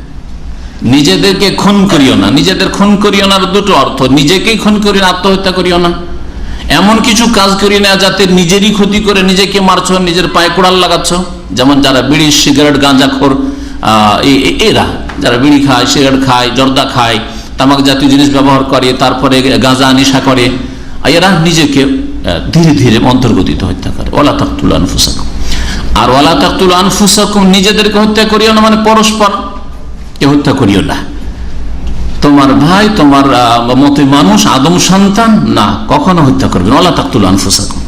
নিজেদেরকে খুন করিও না। নিজেদের খুন করিও না দুটো অর্থ, নিজেকেই খুন করিও না, আত্মহত্যা করিও না। এমন কিছু কাজ করিও না যাতে নিজেরই ক্ষতি করে নিজেকে মারছো, নিজের পায়ে কোড়াল লাগাচ্ছ। যেমন যারা বিড়ি, সিগারেট, গাঁজাখোর, এরা যারা বিড়ি খায়, সিগারেট খায়, জর্দা খায়, তামাক জাতীয় জিনিস ব্যবহার করে, তারপরে গাঁজা নেশা করে, এরা নিজেকে ধীরে ধীরে অন্তর্গতিত হত্যা করে। ওয়ালা তাকতুলু আনফুসাকুম, আর ওয়ালা তাকতুলু আনফুসাকুম, নিজেদেরকে হত্যা করিও না, মানে পরস্পরকে হত্যা করিও না। তোমার ভাই, তোমার মতো মানুষ, আদম সন্তান, না, কখনো হত্যা করবে না। ওয়ালা তাকতুলু আনফুসাকুম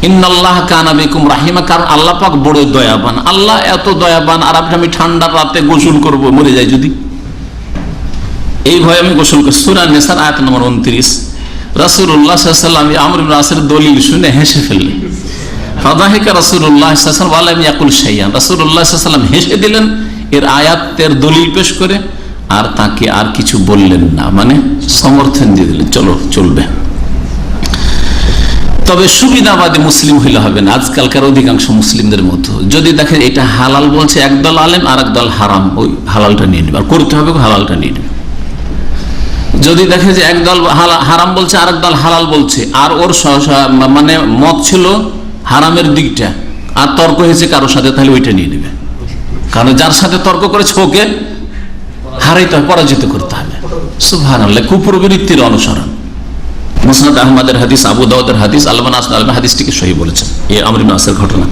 ইন্নাল্লাহা কানা বিকুম রাহিমা, কারণ আল্লাহ পাক বড় দয়াবান। আল্লাহ এত দয়াবান, আর আমি ঠান্ডার রাতে গোসল করব, মরে যাই যদি, এই ভয়ে আমি গোসল করি। সূরা নিসার আয়াত নম্বর 29। রাসূলুল্লাহ সাল্লাল্লাহু আলাইহি ওয়াসাল্লাম আমর ইবনে আসের দলিল শুনে হেসে ফেললেন। ফাদাহিকা রাসূলুল্লাহ সাল্লাল্লাহু আলাইহি ওয়াসাল্লাম ওয়া লাম ইয়াকুল শাইআন, রাসূলুল্লাহ সাল্লাল্লাহু আলাইহি ওয়াসাল্লাম হেসে দিলেন এর আয়াতের দলিল পেশ করে, আর তাকে আর কিছু বললেন না, মানে সমর্থন দিয়ে দিলেন, চলো চলবে। তবে সুবিধাবাদী মুসলিম হইলে হবে না, আজকালকার অধিকাংশ মুসলিমদের মতো। যদি দেখে এটা হালাল বলছে একদল আলেম, আর একদল হারাম, ওই হালালটা নিয়ে নেবে, আর করতে হবে হালালটা নিয়ে নেবে। যদি দেখে যে একদল হারাম বলছে, আর একদল হালাল বলছে, আর ওর মানে মত ছিল হারামের দিকটা, আর তর্ক হয়েছে কারোর সাথে, তাহলে ওইটা নিয়ে নেবে। কারণ যার সাথে তর্ক করেছে ওকে হারাইতে হবে, পরাজিত করতে হবে। সুবহানাল্লাহ, কুপ্রবৃত্তির অনুসরণ। মুসনাদ আহমদের হাদিস, আবু দাউদের হাদিস, আলমান আসনাদ হাদিসটিকে সহি বলেছেন এই আমর ইবনে আসের ঘটনা।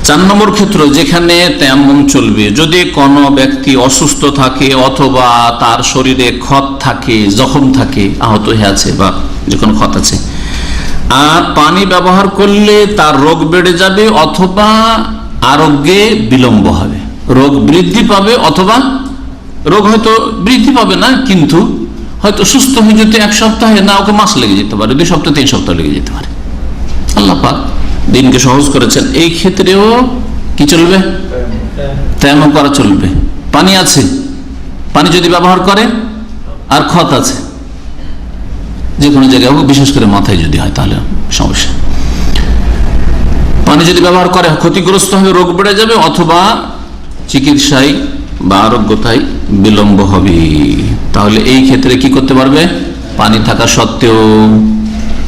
4 নম্বর ক্ষেত্র যেখানে তায়াম্মুম চলবে, যদি কোনো ব্যক্তি অসুস্থ থাকে অথবা তার শরীরে ক্ষত থাকে, জখম থাকে, আহত হয়ে আছে বা যে কোনো ক্ষত আছে, আর পানি ব্যবহার করলে তার রোগ বেড়ে যাবে অথবা আরোগ্যে বিলম্ব হবে, রোগ বৃদ্ধি পাবে অথবা রোগ হয়তো বৃদ্ধি পাবে না, কিন্তু হয়তো সুস্থ হয়ে যেতে 1 সপ্তাহে না, ওকে মাস লেগে যেতে পারে, 2 সপ্তাহ 3 সপ্তাহ লেগে যেতে পারে। আল্লাহ পাক দিনকে সহজ করেছেন। এই ক্ষেত্রেও কি চলবে? তেমন করা চলবে। পানি আছে, পানি যদি ব্যবহার করে আর ক্ষত আছে, যে কোনো জায়গায় হোক, বিশেষ করে মাথায় যদি হয় তাহলে সমস্যা। পানি যদি ব্যবহার করে ক্ষতিগ্রস্ত হবে, রোগ বেড়ে যাবে অথবা চিকিৎসায় বা আরোগ্যতায় বিলম্ব হবে। তাহলে এই ক্ষেত্রে কি করতে পারবে? পানি থাকা সত্ত্বেও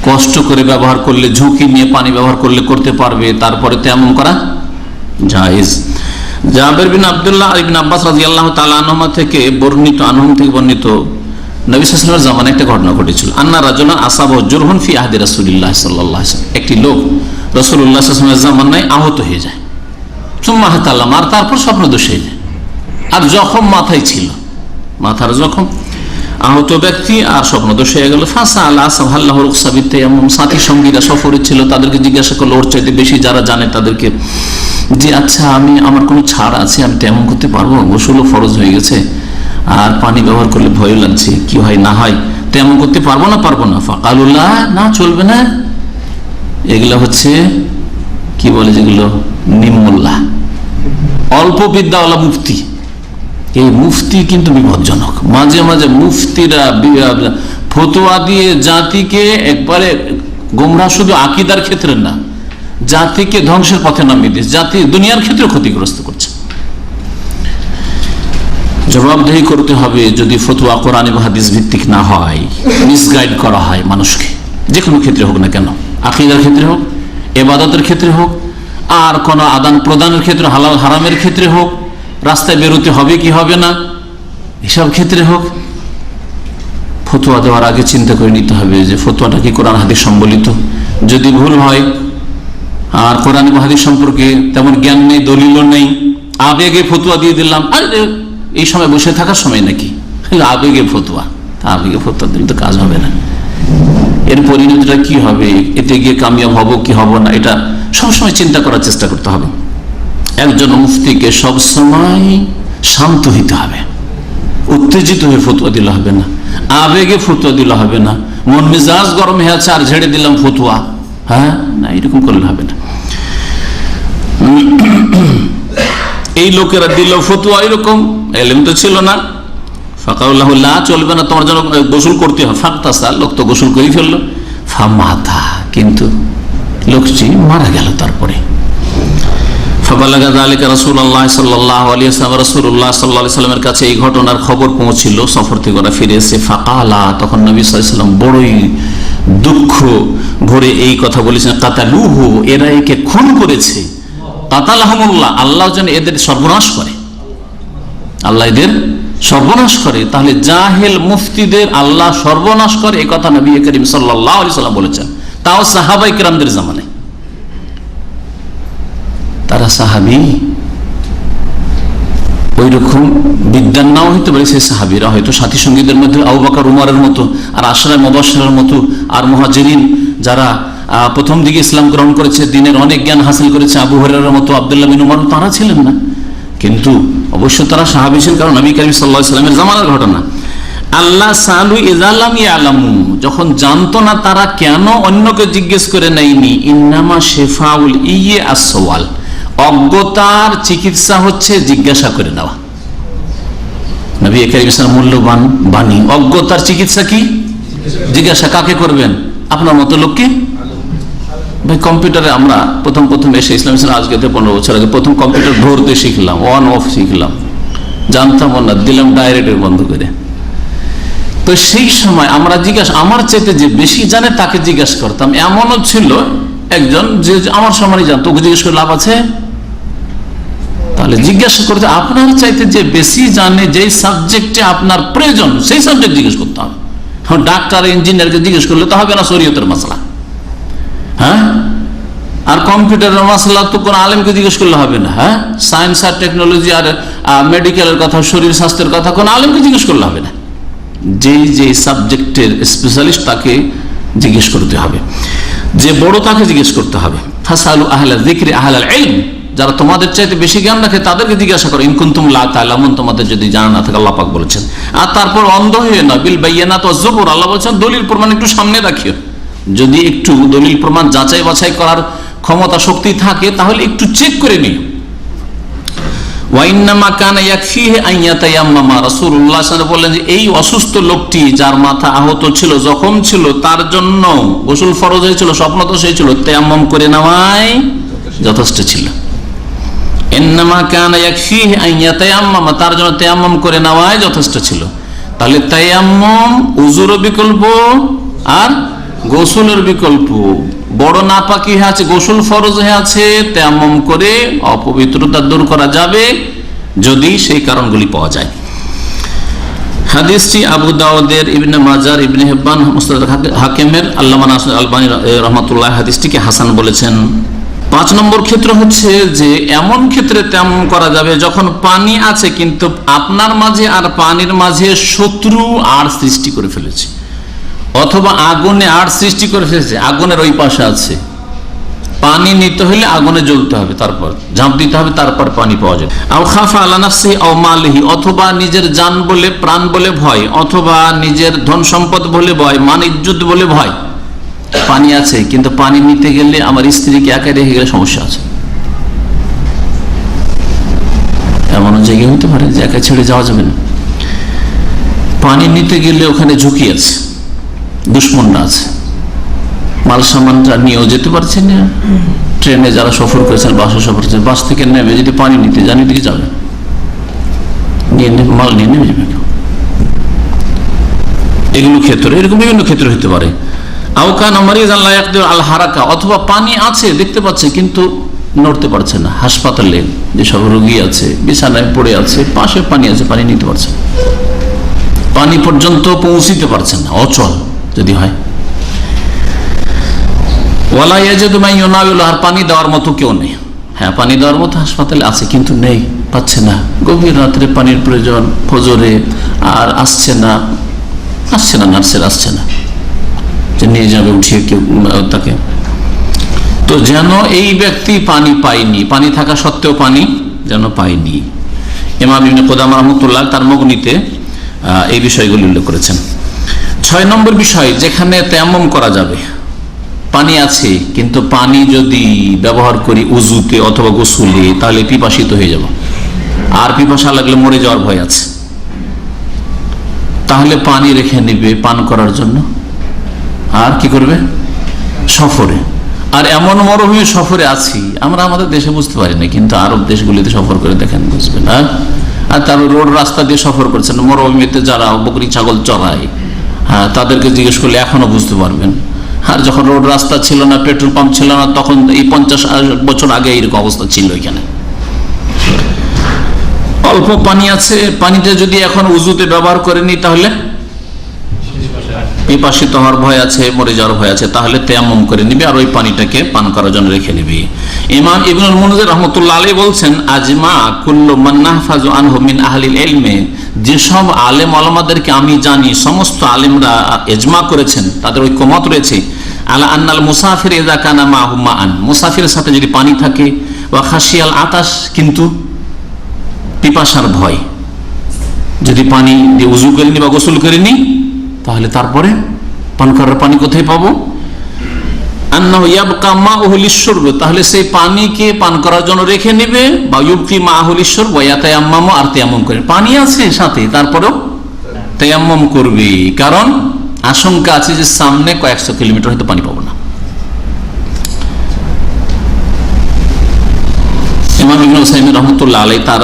কষ্ট করে ব্যবহার করলে, ঝুঁকি নিয়ে পানি ব্যবহার করলে করতে পারবে, তারপরে তেমন করা জায়েজ। জাবের বিন আব্দুল্লাহ ইবনে আব্বাস রাদিয়াল্লাহু তাআলা আনহুমা থেকে বর্ণিত, নবী সাল্লাল্লাহু আলাইহি ওয়াসাল্লামের জামানায় একটা ঘটনা ঘটেছিল। আন্না রাজুলান আসাবাহু জুরহুন ফি আহদি রাসূলিল্লাহ সাল্লাল্লাহু আলাইহি ওয়াসাল্লাম, একটি লোক রাসূলুল্লাহ সাল্লাল্লাহু আলাইহি ওয়াসাল্লামের জামানায় আহত হয়ে যায়। সুম্মা হাতাল্লাম, আর তারপর স্বপ্নদোষ হয়ে যায়, আর জখম মাথায় ছিল, মাথার জখম, আহত ব্যক্তি আর স্বপ্নদোষ হয়ে গেল। ফাসা আল্লাহ সাল্লাল্লাহু রুখসাবিতে, এমন সাথী সঙ্গীরা সফরে ছিল, তাদেরকে জিজ্ঞাসা করলো, ওর চাইতে বেশি যারা জানে তাদেরকে, যে আচ্ছা আমার কোনো ছাড় আছে, আমি তেমন করতে পারবো? গোসলও ফরজ হয়ে গেছে, আর পানি ব্যবহার করলে ভয় লাগছে, কি হয় না হয়, তেমন করতে পারবো না? ফাকালুল্লাহ, না চলবে না। এগুলো হচ্ছে কি বলে, যেগুলো নিম্মুল্লাহ, অল্প বিদ্যাওয়ালা মুফতি। এই মুফতি কিন্তু বিপজ্জনক। মাঝে মাঝে মুফতিরা ফতোয়া দিয়ে জাতিকে একবারে গোমরাহ, শুধু আকীদার ক্ষেত্রে না, জাতিকে ধ্বংসের পথে নামিয়ে দিচ্ছে, জাতি দুনিয়ার ক্ষেত্রে ক্ষতিগ্রস্ত করছে। জবাবদেহি করতে হবে যদি ফতোয়া কোরআন এবং হাদিস ভিত্তিক না হয়, মিসগাইড করা হয় মানুষকে, যে কোনো ক্ষেত্রে হোক না কেন, আকীদার ক্ষেত্রে হোক, ইবাদতের ক্ষেত্রে হোক, আর কোন আদান প্রদানের ক্ষেত্রে, হালাল হারামের ক্ষেত্রে হোক, রাস্তায় বেরোতে হবে কি হবে না, এসব ক্ষেত্রে হোক, ফতোয়া দেওয়ার আগে চিন্তা করে নিতে হবে যে ফতোয়াটা কি কোরআন হাদিস সম্বলিত। যদি ভুল হয়, আর কোরআন এবং হাদিস সম্পর্কে তেমন জ্ঞান নেই, দলিলও নেই, আবেগে ফতোয়া দিয়ে দিলাম, আরে এই সময় বসে থাকার সময় নাকি, আবেগে ফতোয়া দিলে তো কাজ হবে না। এর পরিণতিটা কি হবে, এতে গিয়ে কামিয়াব হব কি হব না, এটা সবসময় চিন্তা করার চেষ্টা করতে হবে। একজন মুফতিকে সবসময় শান্ত হইতে হবে, উত্তেজিত হয়ে ফতোয়া দিলে হবে না, আবেগে ফতোয়া দিলে হবে না, মন মেজাজ গরম হয়ে আছে আর ঝেড়ে দিলাম ফতোয়া, হ্যাঁ না, এরকম করলে হবে না। এই লোকেরা দিল ফতোয়া এরকম, এলেম তো ছিল না। ফাকাউল্লাহুল্লাহ, চলবে না, তোমার জন্য গোসল করতে হবে। ফাকতাসা, লোক তো গোসল করে ফেললো। ফামাতা, কিন্তু লোকটি মারা গেল। তারপরে ফাবালাগা যালিকা রাসূলুল্লাহ সাল্লাল্লাহু আলাইহি ওয়াসাল্লাম, রাসূলুল্লাহ সাল্লাল্লাহু আলাইহি ওয়াসাল্লামের কাছে এই ঘটনার খবর পৌঁছিল। সফর থেকে ওরা ফিরে এসে ফাকালা, তখন নবী সাল্লাল্লাহু আলাইহি ওয়াসাল্লাম বড়ই দুঃখ ভরে এই কথা বলেছেন, কাতালুহু, এরা একে খুন করেছে। কাতালাহুমুল্লাহ, আল্লাহ যেন এদের সর্বনাশ করে, আল্লাহ এদের সর্বনাশ করে। তাহলে জাহেল মুফতিদের আল্লাহ সর্বনাশ করে, এই কথা নবী করিম সাল্লাল্লাহু আলাইহি ওয়াসাল্লাম বলেছেন, তাও সাহাবায়ে কেরামদের জামানায়। তারা সাহাবী, ওই রকম বিদ্যান নাও হইতে পারে, সেই সাহাবীরা হয়তো সাথী সঙ্গীদের মধ্যে আবু বকর উমরের মতো, আর আশরায়ে মুবাশশিরের মতো, আর মুহাজিরিন যারা প্রথম দিকে ইসলাম গ্রহণ করেছে, দিনের অনেক জ্ঞান হাসিল করেছে, আবু হুরায়রার মতো, আব্দুল্লাহ বিন উমর, তারা ছিলেন না, কিন্তু অবশ্য তারা সাহাবী ছিলেন, কারণ নবী করিম সাল্লাল্লাহু আলাইহি ওয়াসাল্লামের জামানার ঘটনা। আল্লাহ সালু ইযা লাম ইয়ালামু, যখন জানতো না তারা কেন অন্যকে জিজ্ঞেস করে নেয়নি। ইন্নামা শিফাউল ইয়ে আস-সুআল, অজ্ঞতার চিকিৎসা হচ্ছে জিজ্ঞাসা করে নেওয়া। নবী করিম সাল্লাল্লাহু আলাইহি ওয়াসাল্লাম মূল্যবান বাণী, অজ্ঞতার চিকিৎসা কি? জিজ্ঞাসা। কাকে করবেন? আপনার মতো লোককে। ভাই কম্পিউটারে আমরা প্রথম এসে, ইসলাম আজকে 15 বছর আগে প্রথম কম্পিউটার ধরতে শিখলাম, অন অফ শিখলাম, জানতাম না, দিলাম ডাইরেক্ট বন্ধ করে। তো সেই সময় আমরা জিজ্ঞাসা, আমার চাইতে যে বেশি জানে তাকে জিজ্ঞাসা করতাম। এমনও ছিল একজন যে আমার সমানই জানতো, ওকে জিজ্ঞেস করে লাভ আছে? তাহলে জিজ্ঞাসা করতে, আপনার চাইতে যে বেশি জানে, যেই সাবজেক্টে আপনার প্রয়োজন সেই সাবজেক্ট জিজ্ঞেস করতে হবে। ডাক্তার ইঞ্জিনিয়ারকে জিজ্ঞেস করলে তো হবে না শরীয়তের মাসলা, হ্যাঁ। আর কম্পিউটারের মাসলা তো কোন আলেমকে জিজ্ঞেস করলে হবে না, হ্যাঁ। সায়েন্স আর টেকনোলজি আর মেডিকেলের কথা, শরীর স্বাস্থ্যের কথা কোন আলেমকে জিজ্ঞেস করলে হবে না। যে সাবজেক্টের স্পেশালিস্ট তাকে জিজ্ঞেস করতে হবে। যে বড় তাকে জিজ্ঞেস করতে হবে। ফাসালু আহলা যিকরি আহলাল ইলম, যারা তোমাদের চাইতে বেশি জ্ঞান রাখে তাদেরকে জিজ্ঞাসা করো, ইন কুনতুম লা তা'লামুন, তোমাদের যদি জানা না থাকে। আল্লাহ পাক বলেছেন। আর তারপর অন্ধ হয়ে না, বিল বাইয়িনাত ওয়াজ জুবুর, আল্লাহ বলেছেন দলিল প্রমাণ একটু সামনে রাখিও। যদি একটু দলিল প্রমাণ যাচাই বাছাই করার ক্ষমতা শক্তি থাকে তাহলে একটু চেক করে নিও। ওয়াইন্নামা কানা ইয়াকফিহি আন ইয়াতায়াম্মামা, রাসূলুল্লাহ সাল্লাল্লাহু আলাইহি ওয়াসাল্লাম বললেন যে এই অসুস্থ লোকটি যার মাথা আহত ছিল, জখম ছিল, তার জন্য গোসল ফরজ হয়েছিল, স্বপ্ন তো সেই ছিল, তায়াম্মুম করে নেওয়াই যথেষ্ট ছিল। ইন্নামা কানা ইয়াকফিহি আন ইয়াতায়াম্মামা, তার জন্য তায়াম্মুম করে নেওয়াই যথেষ্ট ছিল। তাহলে তায়াম্মুম উযুর বিকল্প আর গোসলের বিকল্প। বড় নাপাকি হয়ে আছে, গোসল ফরজ হয়ে আছে, তায়াম্মুম করে অপবিত্রতা দূর করা যাবে যদি সেই কারণগুলি পাওয়া যায়। হাদিসটি আবু দাউদের, ইবনে মাজার, ইবনে হিব্বান, মুসনাদ হাকিমের, আল্লামা নাসির আলবানী রাহমাতুল্লাহ হাদিসটিকে হাসান বলেছেন। 5 নম্বর ক্ষেত্র হচ্ছে যে এমন ক্ষেত্রে তায়াম্মুম করা যাবে যখন পানি আছে কিন্তু আপনার মাঝে আর পানির মাঝে শত্রু আর সৃষ্টি করে ফেলেছে, অথবা আগুনে আর সৃষ্টি করে ফেলেছে, আগুনের ওই পাশে আছে, পানি নিতে হলে আগুনে জ্বলতে হবে, তারপর ঝাঁপ দিতে হবে, তারপর পানি পাওয়া যাবে। আও খাফা আলা নাফসিহি আও মালিহি, অথবা নিজের জান বলে, প্রাণ বলে ভয়, অথবা নিজের ধন সম্পদ বলে ভয়, মান ইজ্জত বলে ভয়। পানি আছে কিন্তু পানি নিতে গেলে আমার স্ত্রীকে একা রেখে গেলে সমস্যা আছে, এমন জায়গায় হতে পারে যে একা ছেড়ে যাওয়া যাবে না। পানি নিতে গেলে ওখানে ঝুঁকি আছে, দুশ্মনরা আছে, মাল সামানটা নিয়েও যেতে পারছে না। ট্রেনে যারা সফর করেছেন, বাসে সফর করেছেন, বাস থেকে নেমে যদি পানি নিতে জানি দিকে যাবে, মাল নিয়ে নেমে যাবে। এগুলো ক্ষেত্রে, এরকম বিভিন্ন ক্ষেত্রে হতে পারে। আওকান মারিজ আল্লাহ ইয়াকদির আল হারাকা, অথবা পানি আছে দেখতে পাচ্ছে কিন্তু নড়তে পারছে না, হাসপাতালে যেসব রোগী আছে বিছানায় পড়ে আছে, পাশে পানি আছে, পানি নিতে পারছে না, পানি পর্যন্ত পৌঁছিতে পারছেন না, অচল যদি হয়। ওয়ালা ইয়াজিদু মান ইউনাউিলু, আর পানি দেওয়ার মতো কেউ নেই। হ্যাঁ, পানি দেওয়ার মতো হাসপাতালে আছে কিন্তু নেই, পাচ্ছে না, গভীর রাত্রে পানির প্রয়োজন, ফজরে, আর আসছে না, নার্সের আসছে না যে নিয়ে যাবে উঠিয়ে কেউ তাকে। তো যেন এই ব্যক্তি পানি পায়নি, পানি থাকা সত্ত্বেও পানি যেন পায়নি। ইমাম ইবনে কুদামা রাহমাতুল্লাহ তার মুগনিতে এই বিষয়গুলি উল্লেখ করেছেন। 6 নম্বর বিষয়, যেখানে তায়াম্মুম করা যাবে, পানি আছে কিন্তু পানি যদি ব্যবহার করি উজুতে অথবা গোসলে তাহলে পিপাসিত হয়ে যাব, আর পিপাসা লাগলে মরে যাওয়ার ভয় আছে, তাহলে পানি রেখে নিবে পান করার জন্য। আর কি করবে? সফরে, আর এমন মরুভূমি সফরে আছি আমরা, আমাদের দেশে বুঝতে পারি না, কিন্তু আরব দেশগুলিতে সফর করে দেখেন বুঝবেন। আর তার রোড রাস্তা দিয়ে সফর করছেন, মরুভূমিতে যারা বকরি ছাগল চড়ায়, হ্যাঁ, তাদেরকে জিজ্ঞেস করলে এখনো বুঝতে পারবেন। আর যখন রোড রাস্তা ছিল না, পেট্রোল পাম্প ছিল না, তখন এই 50 বছর আগে এইরকম অবস্থা ছিল এখানে। অল্প পানি আছে, পানিতে যদি এখন উজুতে ব্যবহার করেনি তাহলে পিপাসিত হওয়ার ভয় আছে, মরে যাওয়ার ভয় আছে, তাহলে তায়াম্মুম করে নিবি আর ওই পানিটাকে পান করার জন্য রেখে নিবি। ইমাম ইবনুল মুনজির রাহমাতুল্লাহ আলাইহি বলছেন, আজমা কুল্লু মান নাহফাজু আনহু মিন আহলিল ইলমি, যেসব আলেম ওলামাদেরকে আমি জানি সমস্ত আলেমরা ইজমা করেছেন, তাদের ঐকমত রয়েছে, আলা আন্নাল মুসাফির ইযা কানা মাহু মাআন, মুসাফিরের সাথে যদি পানি থাকে, ওয়া খাশিয়াল আতাশ, কিন্তু পিপাসার ভয়, যদি পানি দিয়ে উযু করিনি বা গোসল করিনি তাহলে তারপরে পান করার পানি কোথায় পাবো? আন্নাহু ইয়াবকা মাউহু লিশ-শুরব, তাহলে সেই পানিকে পান করার জন্য রেখে নেবে, বা ইউবকি মাউহু লিশ-শুরব ওয়া ইয়াতায়াম্মামু, আর তায়াম্মুম করে, পানি আছে সাথে তারপরেও তায়াম্মুম করবে, কারণ আশঙ্কা আছে যে সামনে কয়েকশো কিলোমিটার হয়তো পানি পাবো না। ইমাম ইবনে উসাইমিন রাহমাতুল্লাহ আলাইহি তার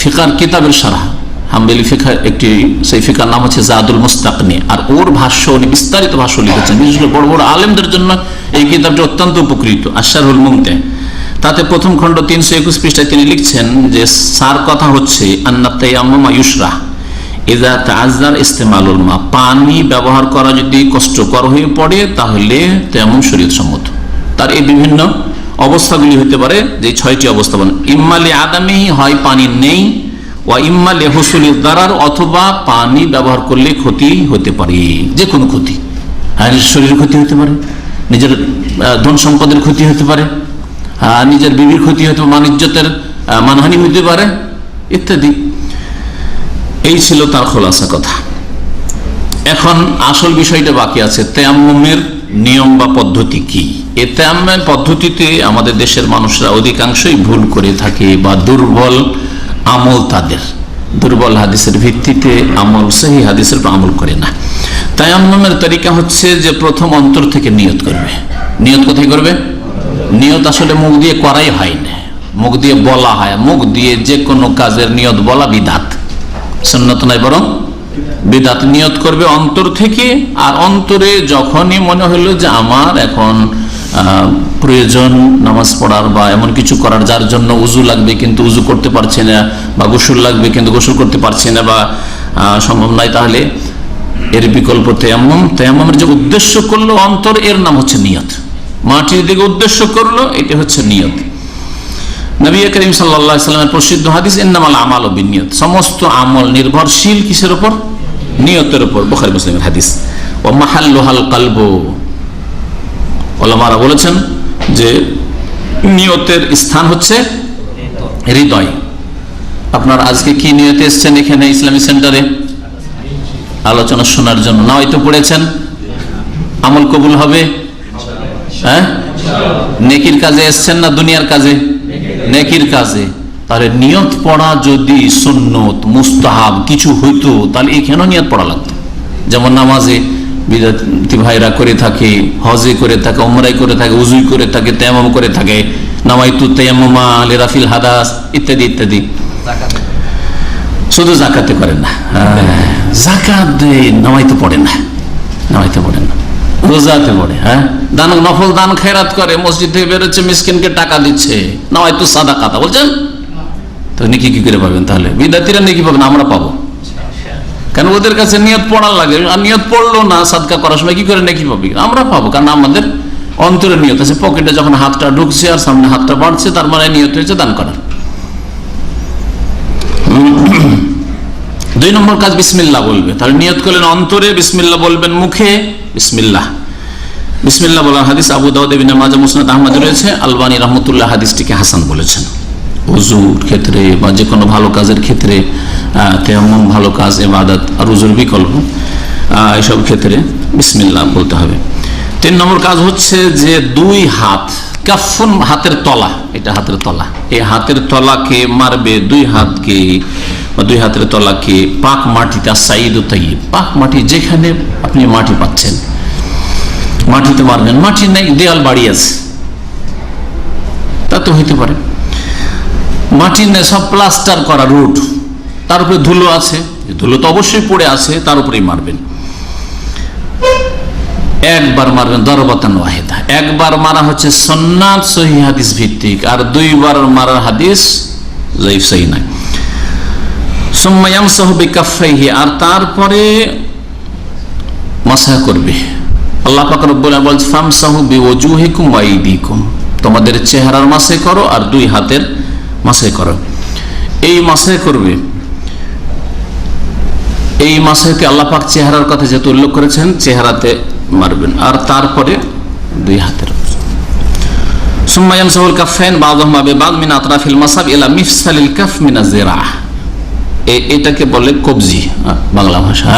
ফিকার কিতাবের শারহ, হাম্বলি ফিকার একটি, সেই ফিকার নাম হচ্ছে জাদুল মুস্তাকনি, আর ওর ভাষ্য উনি বিস্তারিত ভাষ্য লিখেছেন, বিশেষ করে বড় বড় আলেমদের জন্য এই কিতাবটি অত্যন্ত উপকৃত। আশারুল মুমতে, তাতে প্রথম খণ্ড 321 পৃষ্ঠায় তিনি লিখছেন যে সার কথা হচ্ছে আন্না তায়াম্মুম ইউশরা ইযা তাআজ্জার ইস্তেমালুল মা, পানি ব্যবহার করা যদি কষ্টকর হয়ে পড়ে তাহলে তায়াম্মুম শরীয়ত সম্মত। তার এই বিভিন্ন অবস্থাগুলি হতে পারে, যে 6টি অবস্থা, ইম্মা লিআদামিহি, হয় পানি নেই, ওয়া ইম্মা লিহুসুলিদ দারার, অথবা পানি ব্যবহার করলে ক্ষতি হতে পারে, যে কোনো ক্ষতি, আর শরীরের ক্ষতি হতে পারে, নিজের ধন সম্পদের ক্ষতি হতে পারে, নিজের বিবির ক্ষতি হতে পারে, মানিজ্যতের মানহানি হতে পারে ইত্যাদি। এই ছিল তার খোলাসা কথা। এখন আসল বিষয়টা বাকি আছে, তায়াম্মুমের নিয়ম বা পদ্ধতি কি। এই তায়াম্মুমের পদ্ধতিতে আমাদের দেশের মানুষরা অধিকাংশই ভুল করে থাকে বা দুর্বল আমল, তাদের দুর্বল হাদিসের ভিত্তিতে আমল, সহি হাদিসের আমল করে না। তায়াম্মুমের তরিকা হচ্ছে যে প্রথম অন্তর থেকে নিয়ত করবে। নিয়ত কোথায় করবে? নিয়ত আসলে মুখ দিয়ে করাই হয় না, মুখ দিয়ে বলা হয়। মুখ দিয়ে যে কোনো কাজের নিয়ত বলা বিদাত, সুন্নত নয় বরং বিদাত। নিয়ত করবে অন্তর থেকে, আর অন্তরে যখনই মনে হলো যে আমার এখন প্রয়োজন নামাজ পড়ার বা এমন কিছু করার যার জন্য উজু লাগবে কিন্তু উজু করতে পারছে না, বা গোসল লাগবে কিন্তু গোসল করতে পারছে না, বা সম্ভব নয়, তাহলে এর বিকল্প তায়াম্মুম। তায়াম্মুমের যে উদ্দেশ্য করলো অন্তর, এর নাম হচ্ছে নিয়ত। মাটির দিকে উদ্দেশ্য করলো, এটা হচ্ছে নিয়ত। নবী করিম সাল্লাল্লাহু আলাইহি ওয়াসাল্লামের প্রসিদ্ধ হাদিস, ইন্নামাল আমালু বিন্নিয়াত, সমস্ত আমল নির্ভরশীল কিসের উপর? নিয়তের উপর। বুখারী মুসলিমের হাদিস। ওয়া মাহাল্লুহাল কলবু, উলামারা বলেছেন যে নিয়তের স্থান হচ্ছে হৃদয়। আপনার আজকে কি নিয়তে এসেছেন এখানে ইসলামী সেন্টারে আলোচনা শোনার জন্য? না হয়তো পড়েছেন আমল কবুল হবে? হ্যাঁ, নেকির কাজে এসেছেন না দুনিয়ার কাজে? নেকির কাজে। তাহলে নিয়ত পড়া যদি সুন্নত মুস্তাহাব কিছু হইতো, তাহলে এখানেও নিয়ত পড়া লাগতো। যেমন নামাজে বিদাতি ভাইরা করে থাকে, হজে করে থাকে, উমরায় করে থাকে, উজুই করে থাকে, তায়াম্মুম করে থাকে, নামাইতু তায়াম্মুমা লিরাফিল হাদাস ইত্যাদি ইত্যাদি। শুধু জাকাতে করেন না, জাকাত নামাইতে পড়ে না, নামাইতে পড়ে না, রোজাতে পড়ে। হ্যাঁ, দান নফল দান খেরাত করে, মসজিদ থেকে বেরোচ্ছে, মিসকিনকে টাকা দিচ্ছে, নামাইতু সাদাকাতা বলছেন, তো নেকি কি করে পাবেন? তাহলে বিদাতিরা নেকি পাবেন, আমরা পাবো কেন? ওদের কাছে নিয়ত পড়ার লাগে, আর নিয়ত পড়লো না সাদকা করার সময় কি করে নেকি পাবি? আমরা পাবো, কারণ আমাদের অন্তরে নিয়ত আছে। পকেটে যখন হাতটা ঢুকছে আর সামনে হাতটা বাড়ছে, তার মানে নিয়ত হয়েছে দান করার। 2 নম্বর কাজ বিসমিল্লাহ বলবে। তাহলে নিয়ত করলেন অন্তরে, বিসমিল্লাহ বলবেন মুখে। বিসমিল্লাহ, বিসমিল্লাহ বলার হাদিস আবু দাউদ, ইবনে মাজাহ, মুসনাদ আহমদ রয়েছে। আলবানী রাহমাতুল্লাহ হাদিসটিকে হাসান বলেছেন। ওযুর ক্ষেত্রে বা যে কোনো ভালো কাজের ক্ষেত্রে, তায়াম্মুম ভালো কাজ, ইবাদত আর ওযুর বিকল্প, এসব ক্ষেত্রে বিসমিল্লাহ বলতে হবে। 3 নম্বর কাজ হচ্ছে যে 2 হাত, কাফুন হাতের তলা, এটা হাতের তলা, এই হাতের তলাকে মারবে, 2 হাতকে বা 2 হাতের তলাকে পাক মাটিতে, সাইদু তাইয়িব, পাক মাটি, যেখানে আপনি মাটি পাচ্ছেন মাটিতে মারবেন। মাটি নেই, দেয়াল বাড়ি আছে, তা তো হইতে পারে। মাটি নেই, সব প্লাস্টার করা রুট, তার উপরে ধুলো আছে, ধুলো তো অবশ্যই পড়ে আছে, তার উপরেই মারবেন। একবার মারবেন, দরবাতান ওয়াহিদা। একবার মারা হচ্ছে সুন্নাত সহিহ হাদিস ভিত্তিক, আর 2 বার মারার হাদিস যায়িফ সহিহ নয়। সুম্মা ইয়ামসাহু বিকাফাইহি, আর তারপরে মাসহ করবে। আল্লাহ পাক রব্বুল আলামিন বলেন, ফামসাহু বিওজুহিকুম ওয়া আইদিকুম, তোমাদের চেহারার মাসহ করো আর 2 হাতের মাসহ করো। এই মাসহ করবে, এই মাসহতে আল্লাহ পাক চেহারার কথা যেহেতু উল্লেখ করেছেন, চেহারাতে মারবেন, আর তারপরে 2 হাতের। সুম্মা ইয়ামসাহুল কাফাইন বাযুহুমা বিবাদ মিন আতরাফিল মাসাব ইলা মিফসালিল কাফ মিন আযিরাহ, এটাকে বলে কবজি বাংলা ভাষা,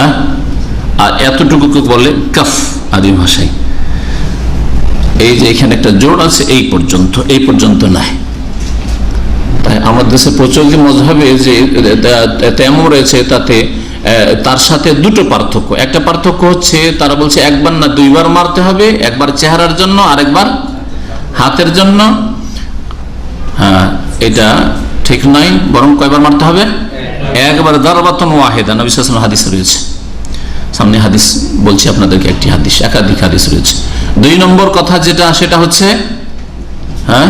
আর এতটুকুকে বলে কাফ আদি ভাষায়। এই যে এখানে একটা জোড় আছে, এই পর্যন্ত, এই পর্যন্ত নাই। তাই আমাদের দেশে প্রচলিত মাযহাবে যে তায়াম্মুম রয়েছে, তাতে তার সাথে 2টো পার্থক্য। একটা পার্থক্য হচ্ছে তারা বলছে একবার না 2 বার মারতে হবে, একবার চেহারার জন্য আর একবার হাতের জন্য। হ্যাঁ, এটা ঠিক নয়, বরং কয়বার মারতে হবে? একবার, দরবাতান ওয়াহিদা। নবী সাল্লাল্লাহু আলাইহি ওয়াসাল্লাম হাদিস রয়েছে, সামনে হাদিস বলছি আপনাদেরকে, একটি হাদিস, একাধিক হাদিস রয়েছে। 2 নম্বর কথা যেটা, সেটা হচ্ছে হ্যাঁ,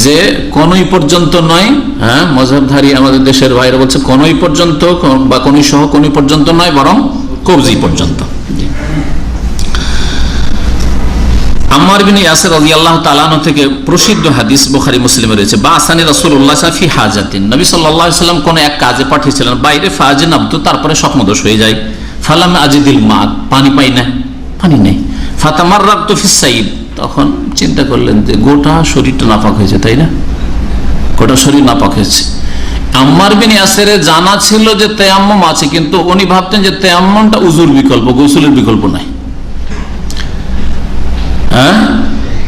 যে কোনই পর্যন্ত নয়। হ্যাঁ, মযহাবধারী আমাদের দেশের ভাইরা বলছে কোনই পর্যন্ত, বা কোনই সহ কোনই পর্যন্ত নয়, বরং কবজি পর্যন্ত। আম্মার বিন ইয়াসির রাদিয়াল্লাহু তাআলা আনহু থেকে প্রসিদ্ধ হাদিস বুখারী মুসলিমে রয়েছে, বাসানি রাসূলুল্লাহ সাল্লাল্লাহু আলাইহি হাজাতিন, নবী সাল্লাল্লাহু আলাইহি ওয়াসাল্লাম কোন এক কাজে পাঠিয়েছিলেন, বাইরে ফাজিন আব্দু, তারপরে স্বপ্নদোষ হয়ে যায়। ফালাম আজিদিল মা, পানি পাই না, পানি নেই। ফাতামাররাতু ফিস সাইদ, তখন চিন্তা করলেন যে গোটা শরীরটা নাপাক হয়েছে, তাই না? গোটা শরীর নাপাক হয়েছে। আম্মার বিন ইয়াসিরের জানা ছিল যে তায়াম্মুম আছে, কিন্তু উনি ভাবতেন যে তায়াম্মুমটা উযুর বিকল্প, গোসলের বিকল্প নাই। হ্যাঁ,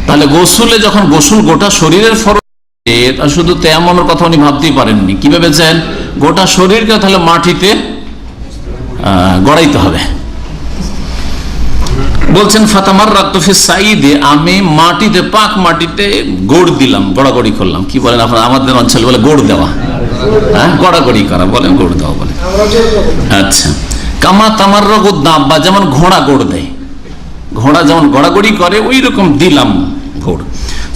তাহলে গোসলে যখন গোসল গোটা শরীরের ফরজ, শুধু তায়াম্মুমের কথা উনি ভাবতেই পারেননি। কি ভেবেছেন? গোটা শরীরকে তাহলে মাটিতে গড়াইতে হবে। বলছেন ফাতামাররাতু ফিস সাইদে, আমি মাটিতে, পাক মাটিতে গোড় দিলাম, গড়াগড়ি করলাম। কি বলেন আপনারা? আমাদের অঞ্চলে বলে গোড় দেওয়া, হ্যাঁ, গড়াগড়ি করা বলেন, গোড় দেওয়া বলে। আচ্ছা, কামা তামাররাগু দাব্বা, যেমন ঘোড়া গোড় দেয়, ঘোড়া যেমন গড়াগড়ি করে ওই রকম দিলাম গোড়।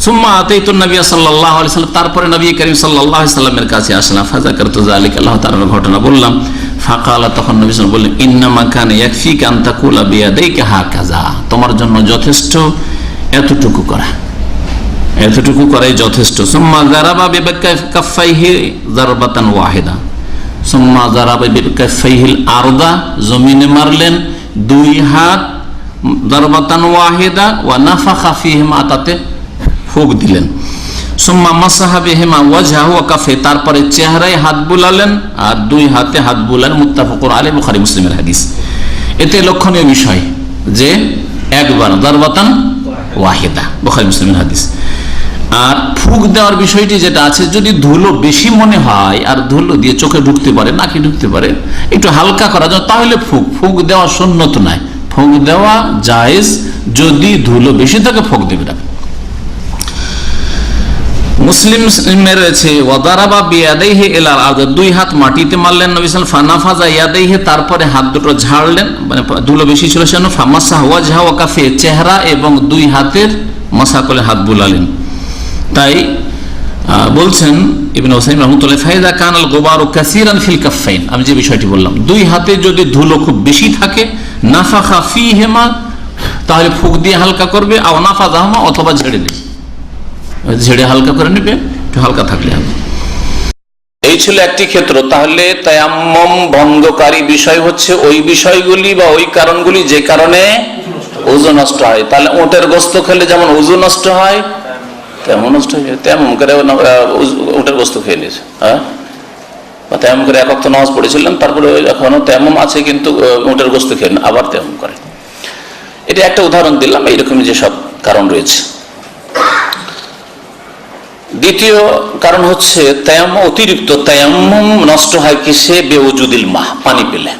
সুম্মা আতাইতু নবী সাল্লাল্লাহু আলাইহি সাল্লাম, তারপরে নবী করিম সাল্লাল্লাহু আলাইহি সাল্লামের কাছে আসলাম। ফাযাকারতু যালিকা, আল্লাহ তাআলার ঘটনা বললাম। ফাকালা, তখন নবী সাল্লাল্লাহু আলাইহি ওয়াসাল্লাম বললেন, ইন্নামা কানা ইয়াকফিকা আন তাকুলা বিয়াদাইকা হাকাযা, তোমার জন্য যথেষ্ট এতটুকু করা, এতটুকু করাই যথেষ্ট। সুম্মা যারাবা বিকাফাইহি যারবাতান ওয়াহিদা, সুম্মা যারাবা বিকাফাইহিল আরদা, জমিনে মারলেন দুই হাত, যারবাতান ওয়াহিদা ওয়া নাফাখা ফিহিমা, তাতে ফুঁক দিলেন। সুম্মা মাসাহা বিহিমা ওয়াজহাহু ওয়া কাফে, তারপরে চেহারায় হাত বুলালেন আর দুই হাতে হাত বুলালেন। মুত্তাফাকুন আলাইহি, বুখারী মুসলিমের হাদিস। এতে লক্ষণীয় বিষয় যে একবার, দারবাতান ওয়াহিদা, বুখারী মুসলিমের হাদিস। আর ফুঁক দেওয়ার বিষয়টি যেটা আছে, যদি ধুলো বেশি মনে হয় আর ধুলো দিয়ে চোখে ঢুকতে পারে, নাকি ঢুকতে পারে, একটু হালকা করা যায়, তাহলে ফুঁক দেওয়া সুন্নত নয়, ফুঁক দেওয়া জায়েজ। যদি ধুলো বেশি থাকে ফুঁক দেবে না। মুসলিমে রয়েছে ওয়াদারাবা বিয়াদাইহি ইলাল আরদ, দুই হাত মাটিতে মারলেন নবী সাল্লাল্লাহু আলাইহি ওয়াসাল্লাম। ফানাফাযা ইয়াদাইহি, তারপরে হাত দুটো ঝাড়লেন, মানে ধুলো বেশি ছিল সেজন্য। ফামাসাহা ওয়াজহা ওয়া কাফে, চেহারা এবং দুই হাতের মাসা করে হাত বুলালেন। তাই বলছেন ইবনে উসাইমিন রাহমাতুল্লাহ, ফাইদা কানাল গুবারু কাসীরান ফিল কাফাইন, আমি যে বিষয়টি বললাম, দুই হাতে যদি ধুলো খুব বেশি থাকে, নাফাখা ফিহিমা, তাহলে ফুঁক দিয়ে হালকা করবে, আও নাফাযাহুমা, অথবা ঝেড়ে দেবে, ঝেড়ে হালকা করে নেবে, একটু হালকা থাকলে হবে। এই ছিল একটি ক্ষেত্র। তাহলে তায়াম্মুম ভঙ্গকারী বিষয় হচ্ছে ওই বিষয়গুলি বা ওই কারণগুলি যে কারণে ওযু নষ্ট হয়। তাহলে ওটের গোশত খেলে যেমন ওযু নষ্ট হয়, তেমন নষ্ট হয়ে যায়। তেমন করে ওটের গোশত খেয়ে নিয়েছে, হ্যাঁ, বা তেমন করে এক ওয়াক্ত নামাজ পড়েছিলেন, তারপরে এখনো তেমন আছে কিন্তু ওটের গোশত খেয়ে আবার তেমন করে। এটা একটা উদাহরণ দিলাম, এইরকম যে সব কারণ রয়েছে। দ্বিতীয় কারণ হচ্ছে তায়াম্মুম, অতিরিক্ত তায়াম্মুম নষ্ট হয় কিসে? বেউজুদিল মাহ, পানি পেলে।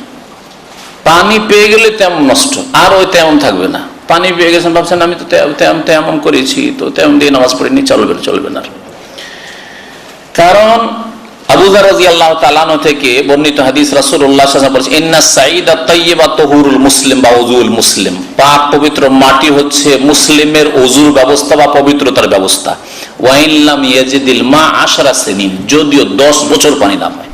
পানি পেয়ে গেলে তায়াম্মুম নষ্ট, আর ওই তায়াম্মুম থাকবে না। পানি পেয়ে গেছেন, ভাবছেন আমি তো তায়াম্মুম করেছি, তো তায়াম্মুম দিয়ে নামাজ পড়িনি, চলবে না। কারণ আবু যার রাদিয়াল্লাহু তাআলা আনহু থেকে বর্ণিত হাদিস, রাসূলুল্লাহ সাল্লাল্লাহু আলাইহি ওয়াসাল্লাম বলেছেন, ইন্নাস সাঈদা তাইয়্যিবা তুহুরুল মুসলিম বা উযুল মুসলিম, পাক পবিত্র মাটি হচ্ছে মুসলিমের ওযুর ব্যবস্থা বা পবিত্রতার ব্যবস্থা। ওয়া ইন লাম ইয়াজিদিল মা 10 সিনিন, যদিও 10 বছর পানি না পায়।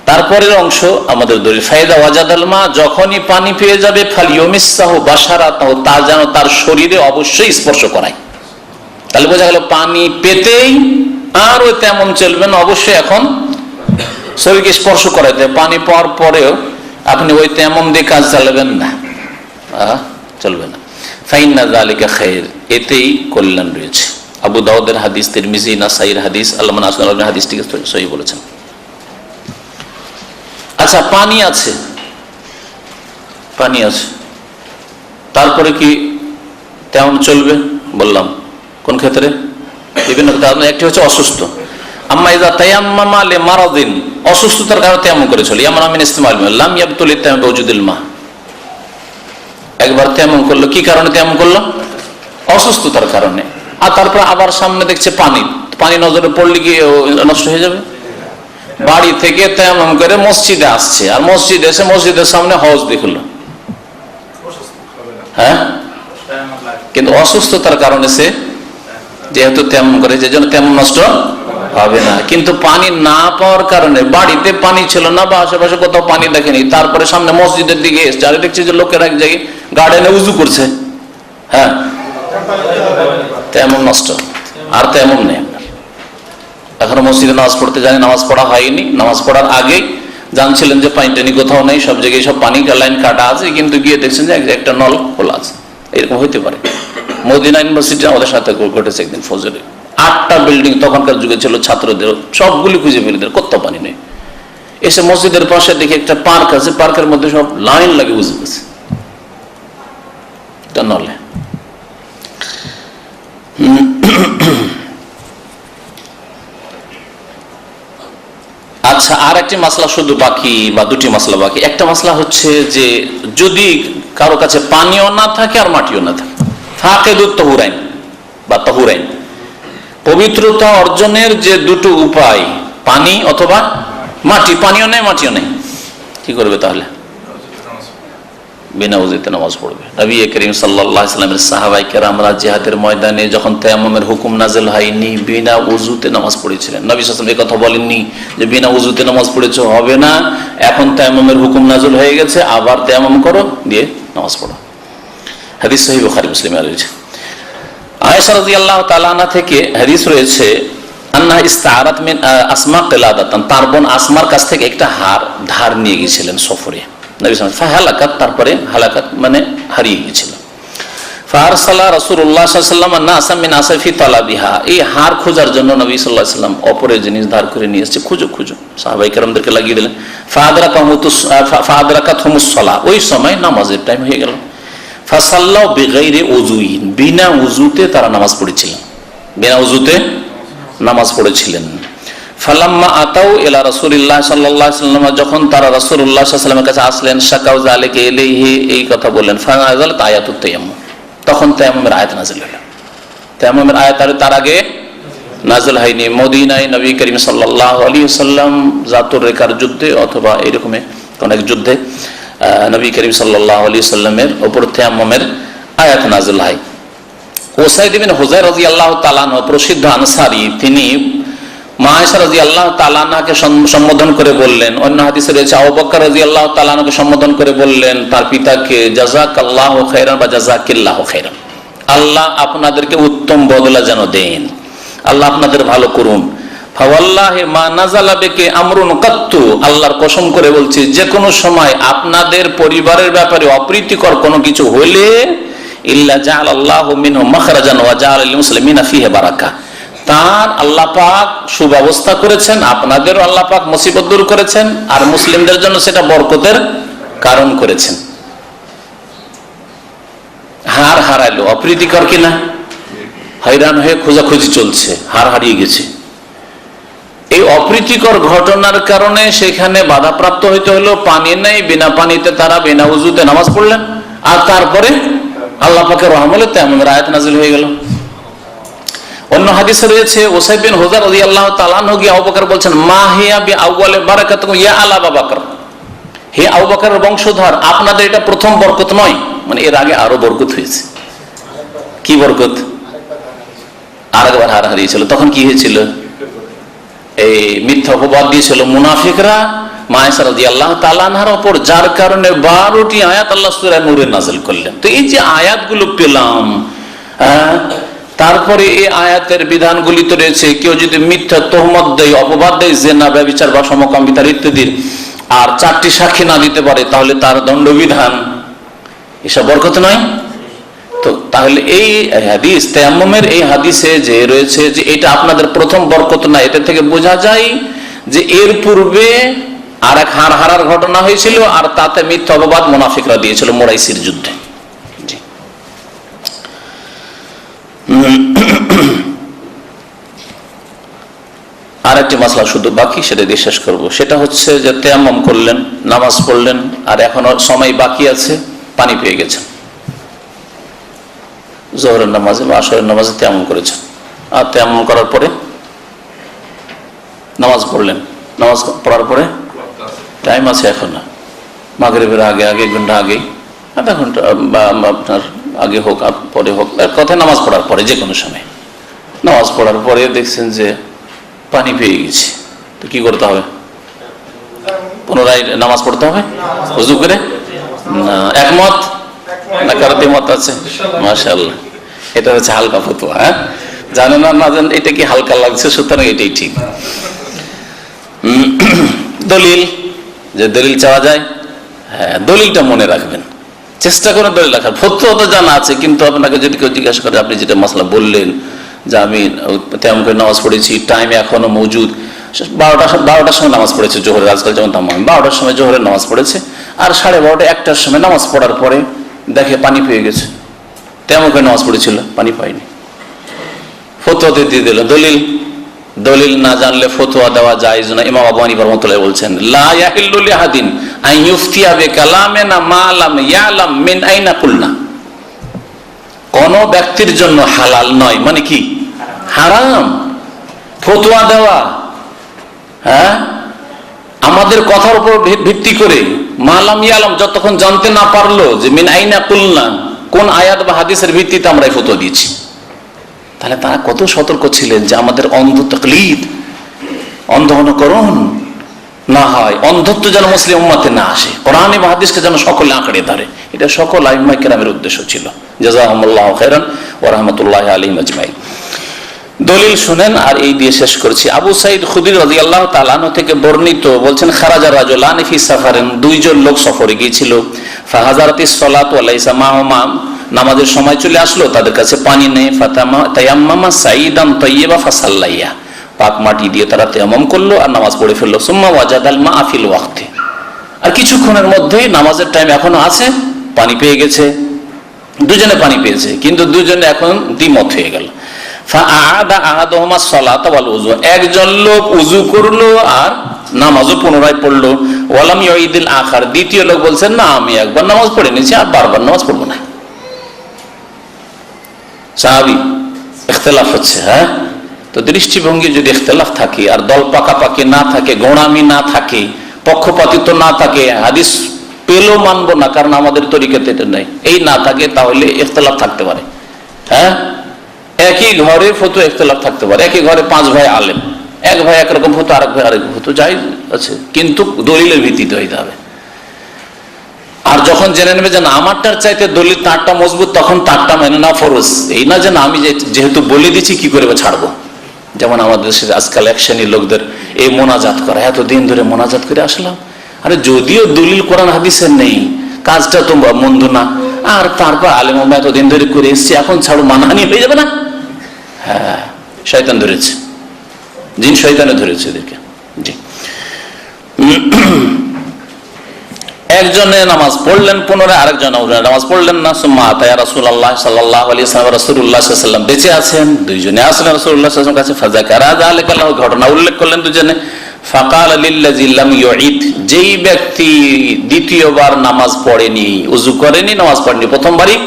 তারপরের অংশ আমাদের দলিল, ফায়দা ওয়াজাদাল মা, যখনই পানি পেয়ে যাবে, ফালিয়ুমিসসাহু বাশারাতাহু, তা যেন তার শরীরে অবশ্যই স্পর্শ করায়। তাহলে বোঝা গেল পানি পেতেই আর ওই তেমন চলবে না, অবশ্যই এখন শরীরকে স্পর্শ করাইতে। পানি পাওয়ার পরেও আপনি ওই তেমন দিয়ে কাজ চালাবেন না, চলবে না। ফাইন্না যালিকা খায়র, এতেই কল্যাণ রয়েছে। আবু দাউদের হাদিস, তিরমিজি, নাসাইর হাদিস, আল্লামা নাসরুল্লাহ হাদিসটিকে সহিহ বলেছেন। আচ্ছা, পানি আছে, তারপরে কি তেমন চলবে? বললাম কোন ক্ষেত্রে, বিভিন্ন ক্ষেত্রে। একটি হচ্ছে অসুস্থ, আম্মা ইযা তায়াম্মামা লিমারাদিন, অসুস্থতার কারণে তেমন করে চলে, ইয়ামানা মিন ইসতিমাল লাম ইয়াবতুল তায়াম্মুম বিউজুদিল মা, একবার তেমন করলো, কি কারণে তেমন করলো? অসুস্থতার কারণে। আর তারপর আবার সামনে দেখছে পানি নজরে পড়লে কি নষ্ট হয়ে যাবে? বাড়ি থেকে তেমন করে মসজিদে আসছে, আর মসজিদে এসে মসজিদের সামনে হজ দেখলো, হ্যাঁ, কিন্তু অসুস্থতার কারণে সে যেহেতু তেমন করে, যে জন্য তেমন নষ্ট হবে না। কিন্তু পানি না পাওয়ার কারণে, বাড়িতে পানি ছিল না বা আশেপাশে কোথাও পানি দেখেনি, তারপরে সামনে মসজিদের দিকে এসছে, আর দেখছি যে লোকের এক জায়গায় গার্ডেনে উজু করছে, হ্যাঁ, তেমন নষ্ট, আর তেমন নেই। এখনো মসজিদে নামাজ পড়তে জানি, নামাজ পড়া হয়নি, নামাজ পড়ার আগেই জানছিলেন যে পানি টানি কোথাও নেই, সব জায়গায় সব পানি লাইন কাটা আছে, কিন্তু গিয়ে দেখছেন যে একটা নল খোলা আছে, এরকম হইতে পারে। মদিনা ইউনিভার্সিটি আমাদের সাথে ঘটেছে একদিন ফজরে, 8টা বিল্ডিং তখনকার যুগে ছিল, ছাত্রদের সবগুলি খুঁজে ফেলে দেয়, কোথাও পানি নেই। এসে মসজিদের পাশে দেখি একটা পার্ক আছে, পার্কের মধ্যে সব লাইন লাগে বুঝে গেছে নলে। আচ্ছা, আর একটি মাসলা শুধু বাকি, বা দুটি মাসলা বাকি। একটা মাসলা হচ্ছে যে যদি কারো কাছে পানিও না থাকে আর মাটিও না থাকে, ফাকিদুত তাহুরাইন বা তাহুরাইন, পবিত্রতা অর্জনের যে দুটো উপায়, পানি অথবা মাটি, পানিও নেই মাটিও নেই, কি করবে তাহলে? বিনা উযুতে নামাজ পড়বে। নবী করিম সাল্লাল্লাহু আলাইহি ওয়াসাল্লামের সাহাবায়ে কেরামরা জিহাদের ময়দানে যখন তায়াম্মুমের হুকুম নাযিল হয়নি, বিনা উযুতে নামাজ পড়েছিলেন। নবী সাল্লাল্লাহু আলাইহি ওয়াসাল্লাম এই কথা বলেননি যে বিনা উযুতে নামাজ পড়েছো হবে না, এখন তায়াম্মুমের হুকুম নাযিল হয়ে গেছে, আবার তায়াম্মুম করো দিয়ে নামাজ পড়ো। হাদিস সহিহ বুখারী মুসলিমে রয়েছে। আয়েশা রাদিয়াল্লাহু তাআলা আনহা থেকে হাদিস রয়েছে, আন্না ইস্তাআরাত মিন আসমা কিলাদাতান, তার বোন আসমার কাছ থেকে একটা হার ধার নিয়ে গিয়েছিলেন সফরে। নবী সাল্লাল্লাহু আলাইহি ওয়াসাল্লাম ফাহালাকাত, তারপরে হালাকাত মানে হারিয়ে গিয়েছিল। ফারসালা রাসূলুল্লাহ সাল্লাল্লাহু আলাইহি ওয়াসাল্লাম নাসা মিন আসাফি তালাবিহা, এই হার খোঁজার জন্য নবী সাল্লাল্লাহু আলাইহি ওয়াসাল্লাম অপরের জিনিস ধার করে নিয়ে এসেছে, খুঁজো খুঁজো, সাহাবায়ে কেরামদেরকে লাগিয়ে দিলেন। ফাআদরাকাতহুমুস সালাহ, ওই সময় নামাজের টাইম হয়ে গেল। ফাসাল্লাউ বিগাইরি উযুইন, বিনা উযুতে তারা নামাজ পড়েছিলেন, বিনা উযুতে নামাজ পড়েছিলেন। ফালাম্মা আতাউ ইলা রাসূলিল্লাহ সাল্লাল্লাহু আলাইহি ওয়াসাল্লাম, যখন তারা রাসূলুল্লাহ সাল্লাল্লাহু আলাইহি ওয়াসাল্লামের কাছে আসলেন, শাকাউ যালিকা ইলাইহি, এই কথা বললেন। ফানাযালাত আয়াতুত তায়াম্মুম, তখন তায়াম্মুমের আয়াত নাযিল হলো। তায়াম্মুমের আয়াত তার আগে নাযিল হয়নি। মদিনায় নবী করিম সাল্লাল্লাহু আলাইহি ওয়াসাল্লাম জাতুর রেকার যুদ্ধে অথবা এরকম কোন এক যুদ্ধে নবী করিম সাল্লাল্লাহু আলাইহি ওয়াসাল্লামের উপর তায়াম্মুমের আয়াত নাযিল হয়। উসাইদ ইবনে হুযায়র রাদিয়াল্লাহু তাআলা আনহু, প্রসিদ্ধ আনসারী, তিনি মা আয়েশা রাদিয়াল্লাহু তাআলা আনহাকে সম্বোধন করে বললেন, অন্য হাদিসে রয়েছে আবু বকর রাদিয়াল্লাহু তাআলা আনহুকে সম্বোধন করে বললেন তার পিতাকে, জাযাকাল্লাহু খাইরান বা জাযাকিল্লাহু খাইরান, আল্লাহ আপনাদেরকে উত্তম বদলা যেন দেন, আল্লাহ আপনাদের ভালো করুন। ফাওয়াল্লাহি মা নাযালা বিকি আমরুন কাত্তু, আল্লাহর কসম করে বলছি, যে কোনো সময় আপনাদের পরিবারের ব্যাপারে অপ্রীতিকর কোনো কিছু হলে ইল্লা জাআলাল্লাহু মিনহু মাখরাজান ওয়া জাআলা লিল মুসলিমিনা ফিহি বারাকা, তার আল্লাহ পাক সুব্যবস্থা করেছেন, আপনাদেরও আল্লাহ পাক মুসিবত দূর করেছেন, আর মুসলিমদের জন্য সেটা বরকতের কারণ করেছেন। হার হারাইলো, অপ্রীতিকর কিনা, হয়রান হয়ে খোঁজাখুঁজি চলছে, হার হারিয়ে গেছে, এই অপ্রীতিকর ঘটনার কারণে সেখানে বাধাপ্রাপ্ত হইতে হলো, পানি নেই, বিনা পানিতে তারা বিনা উযুতে নামাজ পড়লেন, আর তারপরে আল্লাহ পাকের রহমতে তেমন আয়াত নাযিল হয়ে গেল। অন্য হাদিসে রয়েছে, উসাইদ বিন হুযায়র রাদিয়াল্লাহু তাআলা আনহু গিয়ে আবু বকর বলছেন, মা হিয়া বি আউয়ালি বারাকাতুকুম ইয়া আলা আবু বকর, হে আবু বকরের বংশধর, আপনাদের এটা প্রথম বরকত নয়, মানে এর আগে আরো বরকত হয়েছে। কি বরকত? আরেকবার হার হারিয়েছিল। তখন কি হয়েছিল? এই মিথ্যা অপবাদ দিয়েছিল মুনাফিকরা মা আয়েশা রাদিয়াল্লাহু তাআলা আনহার উপর, যার কারণে 12টি আয়াত আল্লাহ সূরা নূরে নাযিল করলেন। তো এই যে আয়াতগুলো পেলাম, তারপরে এই আয়াতের বিধানগুলি তো রয়েছে, কেউ যদি মিথ্যা তহমত দেয়, অপবাদ দেয়, জিনা, ব্যভিচার বা সমকামিতা ইত্যাদির, আর 4টি সাক্ষী না দিতে পারে, তাহলে তার দণ্ডবিধান, এসব বরকত নয়। তো তাহলে এই হাদিস, তায়াম্মুমের এই হাদিসে যে রয়েছে যে এটা আপনাদের প্রথম বরকত না, এটা থেকে বোঝা যায় যে এর পূর্বে আর এক হার হারার ঘটনা হয়েছিল, আর তাতে মিথ্যা অপবাদ মুনাফিকরা দিয়েছিল মোরাইসির যুদ্ধে। আর একটি মাসলা শুধু বাকি, সেটা দিয়ে শেষ করবো। সেটা হচ্ছে যে তায়াম্মুম করলেন, নামাজ পড়লেন, আর এখনো সময় বাকি আছে, পানি পেয়ে গেছেন, জোহরের নামাজে বা আসরের নামাজে তায়াম্মুম করেছেন, আর তায়াম্মুম করার পরে নামাজ পড়লেন, নামাজ পড়ার পরে টাইম আছে এখন না, মাগরিবের আগে, 1 ঘন্টা আগে, আধা ঘন্টা বা আপনার আগে হোক আর পরে হোক, কথায় নামাজ পড়ার পরে, যে কোনো সময় নামাজ পড়ার পরে দেখছেন যে পানি পেয়ে গেছে, তো কি করতে হবে? পুনরায় নামাজ পড়তে হবে ওযু করে? না, একমত না কারো দ্বিমত আছে? মাশাআল্লাহ, এটা হচ্ছে হালকা ফতোয়া। হ্যাঁ, জানেন না জানেন এটা কি হালকা লাগছে, সুতরাং এটাই ঠিক। দলিল, যে দলিল চাওয়া যায়, হ্যাঁ, দলিলটা মনে রাখবেন। চেষ্টা করে দলিল রাখার। ফতোয়া তো জানা আছে, কিন্তু আপনাকে যদি কেউ জিজ্ঞাসা করে আপনি যেটা মাসলা বললেন যে আমি তেমন করে নামাজ পড়েছি, টাইম এখনো মজুদ, 12টার সময় নামাজ পড়েছে জোহরের, আজকাল যেমন তামাম 12টার সময় জোহরের নামাজ পড়েছে, আর 12:30 1টার সময় নামাজ পড়ার পরে দেখে পানি পেয়ে গেছে, তেমন করে নামাজ পড়েছিল, পানি পাইনি, ফতোয়াতে দিয়ে দিল। দলিল না জানলে ফতোয়া দেওয়া জায়েজ না। ইমাম আবু হানিফা রাহমাতুল্লাহ বলছেন, লা ইয়াহিল্লু লিহাদিন আন ইফতিয়া বিকালামিন মা লাম ইয়ালাম মিন আইনা কুলনা। কোন ব্যক্তির জন্য হালাল নয়, মানে কি হারাম ফতোয়া দেওয়া, হ্যাঁ, আমাদের কথার উপর ভিত্তি করে, মা লাম ইয়ালাম, যতক্ষণ জানতে না পারলো যে মিন আইনা কুলনা, কোন আয়াত বা হাদিসের ভিত্তিতে আমরা এই ফতোয়া দিয়েছি। তাহলে তারা কত সতর্ক ছিলেন যে আমাদের অন্ধ তাকলিদ, অন্ধ অনুকরণ না হয়, অন্ধত্ব যেন মুসলিম উম্মতে না আসে, কোরআন এবং হাদিসকে যেন সকলে আঁকড়ে ধরে। এটা সকল আইম্মায়ে কেরামের উদ্দেশ্য ছিল। জাযাকুমুল্লাহু খাইরান ওয়া রাহমাতুল্লাহি আলাইহিম আজমাইন। দলিল শুনেন, আর এই দিয়ে শেষ করছি। আবু সাঈদ খুদরি রাদিয়াল্লাহু তাআলা আনহু থেকে বর্ণিত, বলছেন, খারাজা রাজুলানি ফি সাফারিন, দুইজন লোক সফরে গিয়েছিল, ফাহাজারাতিস সালাতু ওয়া লাইসা মাহুমা, নামাজের সময় চলে আসলো, তাদের কাছে পানি নেই, তায়াম্মামা সাঈদান তাইয়্যিবা ফাসাল্লাইয়া, পাক মাটি দিয়ে তারা তায়াম্মুম করলো আর নামাজ পড়ে ফেললো। সুম্মা ওয়াজাদাল মা'a ফিল ওয়াক্তি, আর কিছুক্ষণের মধ্যেই নামাজের টাইম এখনো আছে, পানি পেয়ে গেছে, দুজনে পানি পেয়েছে, কিন্তু দুজনে এখন দ্বিমত হয়ে গেল। ফাআদা আহাদুহুমা সালাতা ওয়াল উযু, একজন লোক উযু করলো আর নামাজও পুনরায় পড়লো। ওয়ালাম ইউইদিল আখার, দ্বিতীয় লোক বলছেন, না আমি একবার নামাজ পড়ে নিয়েছি আর বারবার নামাজ পড়বো না। সাহাবী ইখতিলাফ হচ্ছে, হ্যাঁ, তো দৃষ্টিভঙ্গি যদি ইখতিলাফ থাকে আর দল পাকাপাকি না থাকে, গোঁড়ামি না থাকে, পক্ষপাতিত্ব না থাকে, হাদিস পেলেও মানবো না কারণ আমাদের তরিকাতে এটা নাই, এই না থাকে, তাহলে ইখতিলাফ থাকতে পারে। হ্যাঁ, একই ঘরে ফতোয়া ইখতিলাফ থাকতে পারে, একই ঘরে 5 ভাই আলেম, এক ভাই একরকম ফতোয়া, আরেক ভাই আরেক ফতোয়া, জায়েজ আছে, কিন্তু দলিলের ভিত্তিতে হইতে হবে। আর যখন জেনে নেবে যে না আমারটার চাইতে দলিল তারটা মজবুত, তখন তারটা মেনে না ফরজ। এই না যে না আমি যেহেতু বলে দিচ্ছি কি করে ছাড়বো। যেমন আমাদের দেশের আজকাল এক শ্রেণীর লোকদের এই মোনাজাত করা, এতদিন ধরে মোনাজাত করে আসলাম, আরে যদিও দলিল কোরআন হাদিসের নেই, কাজটা তো মন্দ না, আর তারপর আলেম এতদিন ধরে করে এসছি, এখন ছাড়ো, মানহানি হয়ে যাবে না? হ্যাঁ, শয়তান ধরেছে, জিন শয়তানে ধরেছে এদেরকে। জি, একজনে নামাজ পড়লেন, পুনরায় আরেকজন নামাজ পড়লেন না। সুম্মা আতা রাসূলুল্লাহ সাল্লাল্লাহু আলাইহি ওয়াসাল্লাম, রাসূলুল্লাহ সাল্লাল্লাহু আলাইহি ওয়াসাল্লাম বেঁচে আছেন, দুইজনে আসলেন রাসূলুল্লাহ সাল্লাল্লাহু আলাইহি ওয়াসাল্লাম কাছে, ফাযাকারা যালিকা, ঘটনা উল্লেখ করলেন দুজনে। ফাকাল লিল্লাযী লাম ইউঈদ, যেই ব্যক্তি দ্বিতীয়বার নামাজ পড়েনি, ওযু করেনি, নামাজ পড়েনি, প্রথমবারই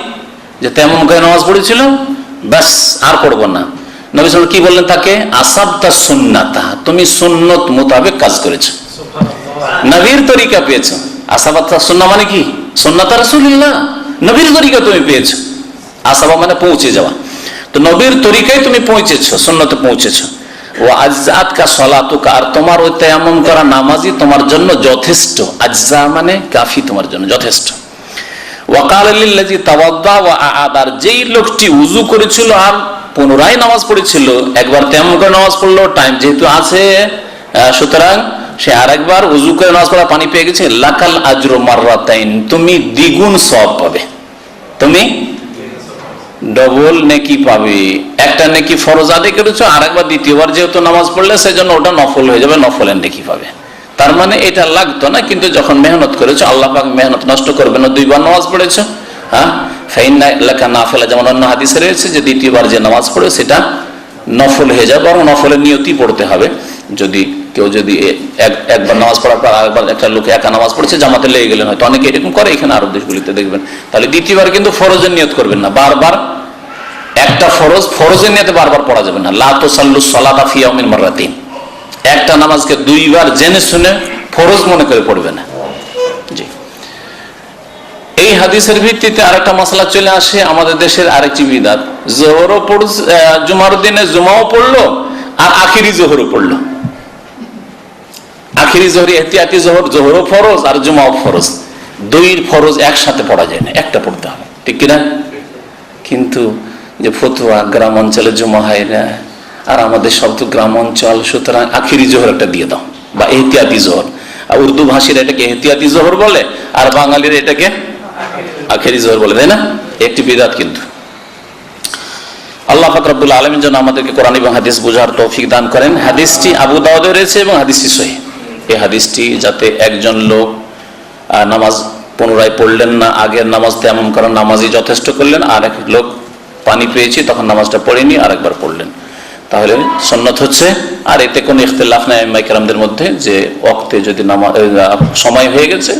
যে তেমন করে নামাজ পড়েছিল, বাস আর পড়বো না, নবী সাল্লাল্লাহু আলাইহি ওয়াসাল্লাম কি বললেন তাকে? আসাবতা সুন্নাতা, তুমি সুন্নত মোতাবেক কাজ করেছো, নবীর তরিকা পেয়েছো। আসাবাতা সুন্নাহ মানে কি? সুন্নাত রাসূলুল্লাহ, নবীর তরিকা তুমি পেয়েছো। আসাবা মানে পৌঁছে যাওয়া, তো নবীর তরিকায় তুমি পৌঁছেছো, সুন্নতে পৌঁছেছো। ওয়া আজজাতকা সালাতুকা, আর তোমার ওই তায়াম্মুম করা নামাজই তোমার জন্য যথেষ্ট। আজজা মানে কাফি, তোমার জন্য যথেষ্ট। ওয়া ক্বালা লিল্লাযী তাওয়াদ্দা ওয়া আ'আদা, যেই লোকটি উযু করেছিল আর পুনরায় নামাজ পড়েছিল, একবার তায়াম্মুম করে নামাজ পড়লো, টাইম যেহেতু আছে, সুতরাং সে আরেকবার উযু করে নামাজ পড়া, পানি পেয়ে গেছে, লাকাল আজরু মাররাতাইন, তুমি দ্বিগুণ সওয়াব পাবে, তুমি ডবল নেকি পাবে। একটা নেকি ফরজ আদায় করেছো, আরেকবার দ্বিতীয়বার যেহেতু নামাজ পড়লে সেজন্য ওটা নফল হয়ে যাবে, নফলের নেকি পাবে। তার মানে এটা লাগতো না, কিন্তু যখন মেহনত করেছো, আল্লাহ পাক মেহনত নষ্ট করবে না, 2বার নামাজ পড়েছো, হ্যাঁ, ফাইন্না লাকা নাফিলা, যেমন অন্য হাদিসে রয়েছে যে দ্বিতীয়বার যে নামাজ পড়ে সেটা নফল হয়ে যায়, বরং নফলের নিয়তি পড়তে হবে। যদি কেউ একবার নামাজ পড়ার পর আরেকবার, একটা লোক একা নামাজ পড়েছে, জামাতে লেগে গেলেন, হয়তো অনেকে এরকম করে, এখানে আরব দেশগুলিতে দেখবেন, তাহলে দ্বিতীয়বার কিন্তু ফরজের নিয়ত করবেন না, বারবার একটা ফরজের নিয়তে বারবার পড়া যাবে না। লা তুসাল্লু সালাতা ফি ইয়াউমিন মাররাতাইন, একটা নামাজকে 2বার জেনে শুনে ফরজ মনে করে পড়বে না। জি, এই হাদিসের ভিত্তিতে আরেকটা মাসলা চলে আসে আমাদের দেশের আরেকটি বিদআত, জোহরও পড়ছে, জুমার দিনে জুমাও পড়লো আর আখিরি জোহরও পড়লো। আখিরি জোহর, ইহতিয়াতি জোহর, জোহরও ফরজ আর জুমাও ফরজ, 2 ফরজ একসাথে পড়া যায় না, একটা পড়তে হবে, ঠিক কিনা? কিন্তু যে ফতোয়া, গ্রাম অঞ্চলে জুমা হয় না, আর আমাদের সব তো গ্রাম অঞ্চল, সুতরাং আখিরি জোহর একটা দিয়ে দাও, বা এহতিয়াতি জোহর। আর উর্দু ভাষীরা এটাকে এহতিয়াতি জোহর বলে, আর বাঙালিরা এটাকে আখেরি জোহর বলে, তাই না? একটি বিদআত। কিন্তু আল্লাহ পাক রব্বুল আলামিন যেন আমাদেরকে কোরআন এবং হাদিস বোঝার তৌফিক দান করেন। হাদিসটি আবু দাউদে রয়েছে এবং হাদিসটি সহিহ। এই হাদিসটি যাতে একজন লোক নামাজ পুনরায় পড়লেন না, আগের নামাজ তেমন করার নামাজই যথেষ্ট করলেন, আর এক লোক পানি পেয়েছি তখন নামাজটা পড়েনি আরেকবার পড়লেন, তাহলে সুন্নাত হচ্ছে। আর এতে কোনো ইখতিলাফ নাই আইম্মায়ে কেরামদের মধ্যে যে ওয়াক্তে যদি নামাজ সময় হয়ে গেছে,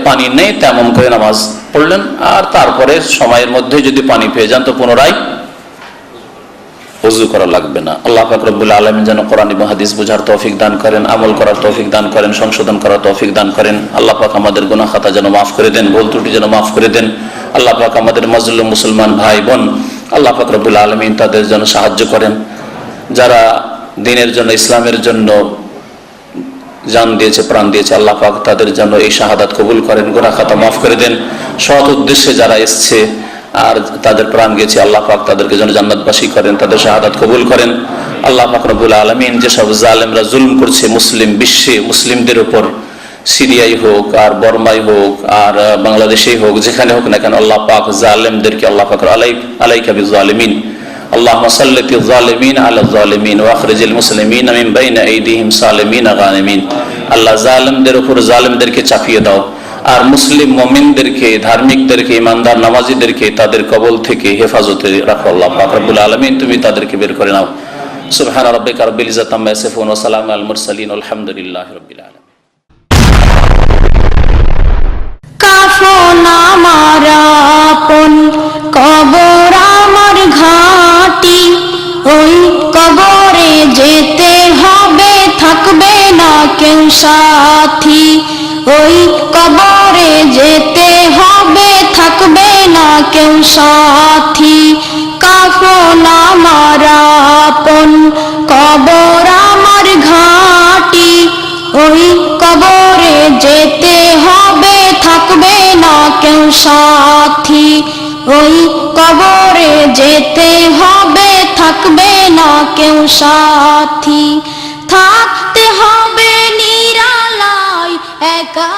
পানি নেই, তেমন করে নামাজ পড়লেন, আর তারপরে সময়ের মধ্যে যদি পানি পেয়ে যান তো পুনরায় ওযু করা লাগবে না। আল্লাহ পাক রব্বুল আলামিন যেন কোরআন এবং হাদিস বোঝার তৌফিক দান করেন, আমল করার তৌফিক দান করেন, সংশোধন করার তৌফিক দান করেন। আল্লাহ পাক আমাদের গুনাহ খাতা যেন মাফ করে দেন, ভুল ত্রুটি যেন মাফ করে দেন। আল্লাহ পাক আমাদের মাজলুম মুসলমান ভাই বোন, আল্লাহ পাক রব্বুল আলামিন তাদের জন্য সাহায্য করেন। যারা দ্বীনের জন্য, ইসলামের জন্য জান দিয়েছে, প্রাণ দিয়েছে, আল্লাহ পাক তাদের জন্য এই শাহাদাত কবুল করেন, গুনাহ খাতা মাফ করে দেন। সৎ উদ্দেশ্যে যারা এসছে আর তাদের প্রাণ গেছে, আল্লাহ পাক তাদেরকে যেন জান্নাতবাসী করেন, তাদের শাহাদাত কবুল করেন। আল্লাহ পাক রব্বুল আলামিন যেসব জালেমরা জুলম করছে মুসলিম বিশ্বে, মুসলিমদের উপর, সিরিয়াই হোক আর বর্মাই হোক আর বাংলাদেশেই হোক, যেখানে হোক না কেন, আল্লাহ পাক জালেমদেরকে, আল্লাহ পাক আলাইকা বিযালিমিন, আল্লাহুম্মা সাল্লিতিল যালিমিন আলা যালিমিন ওয়া আখরিজিল মুসলিমিন মিন বাইনা আইদিহিম সালিমিন গানিমিন। আল্লাহ জালেমদের উপর জালেমদেরকে চাপিয়ে দাও, আর মুসলিম মুমিনদেরকে, ধার্মিকদেরকে, ইমানদার নামাজীদেরকে তাদের কবল থেকে হেফাজতে রাখো। আল্লাহ পাক রব্বুল আলামিন তুমি তাদেরকে বের করে নাও। সুবহান রাব্বিকা রাব্বিল ইজ্জাতি আম্মা ইয়াসিফুন ওয়া সালামুন আলাল মুরসালিন আলহামদুলিল্লাহি রাব্বিল আলামিন। কাফন আমার আপন, কবর আমার ঘাঁটি, ওই কবরে যেতে হবে, থাকবে না কেউ সাথী। ওই কবরে যেতে হবে, থাকবে না কেউ সাথী। কাফন আমার আপন, কবর আমার ঘাঁটি, ওই কবরে যেতে হবে, থাকবে না কেউ সাথী। ওই কবরে যেতে হবে, থাকবে না কেউ সাথী। থাকতে হবে নিরালায় একা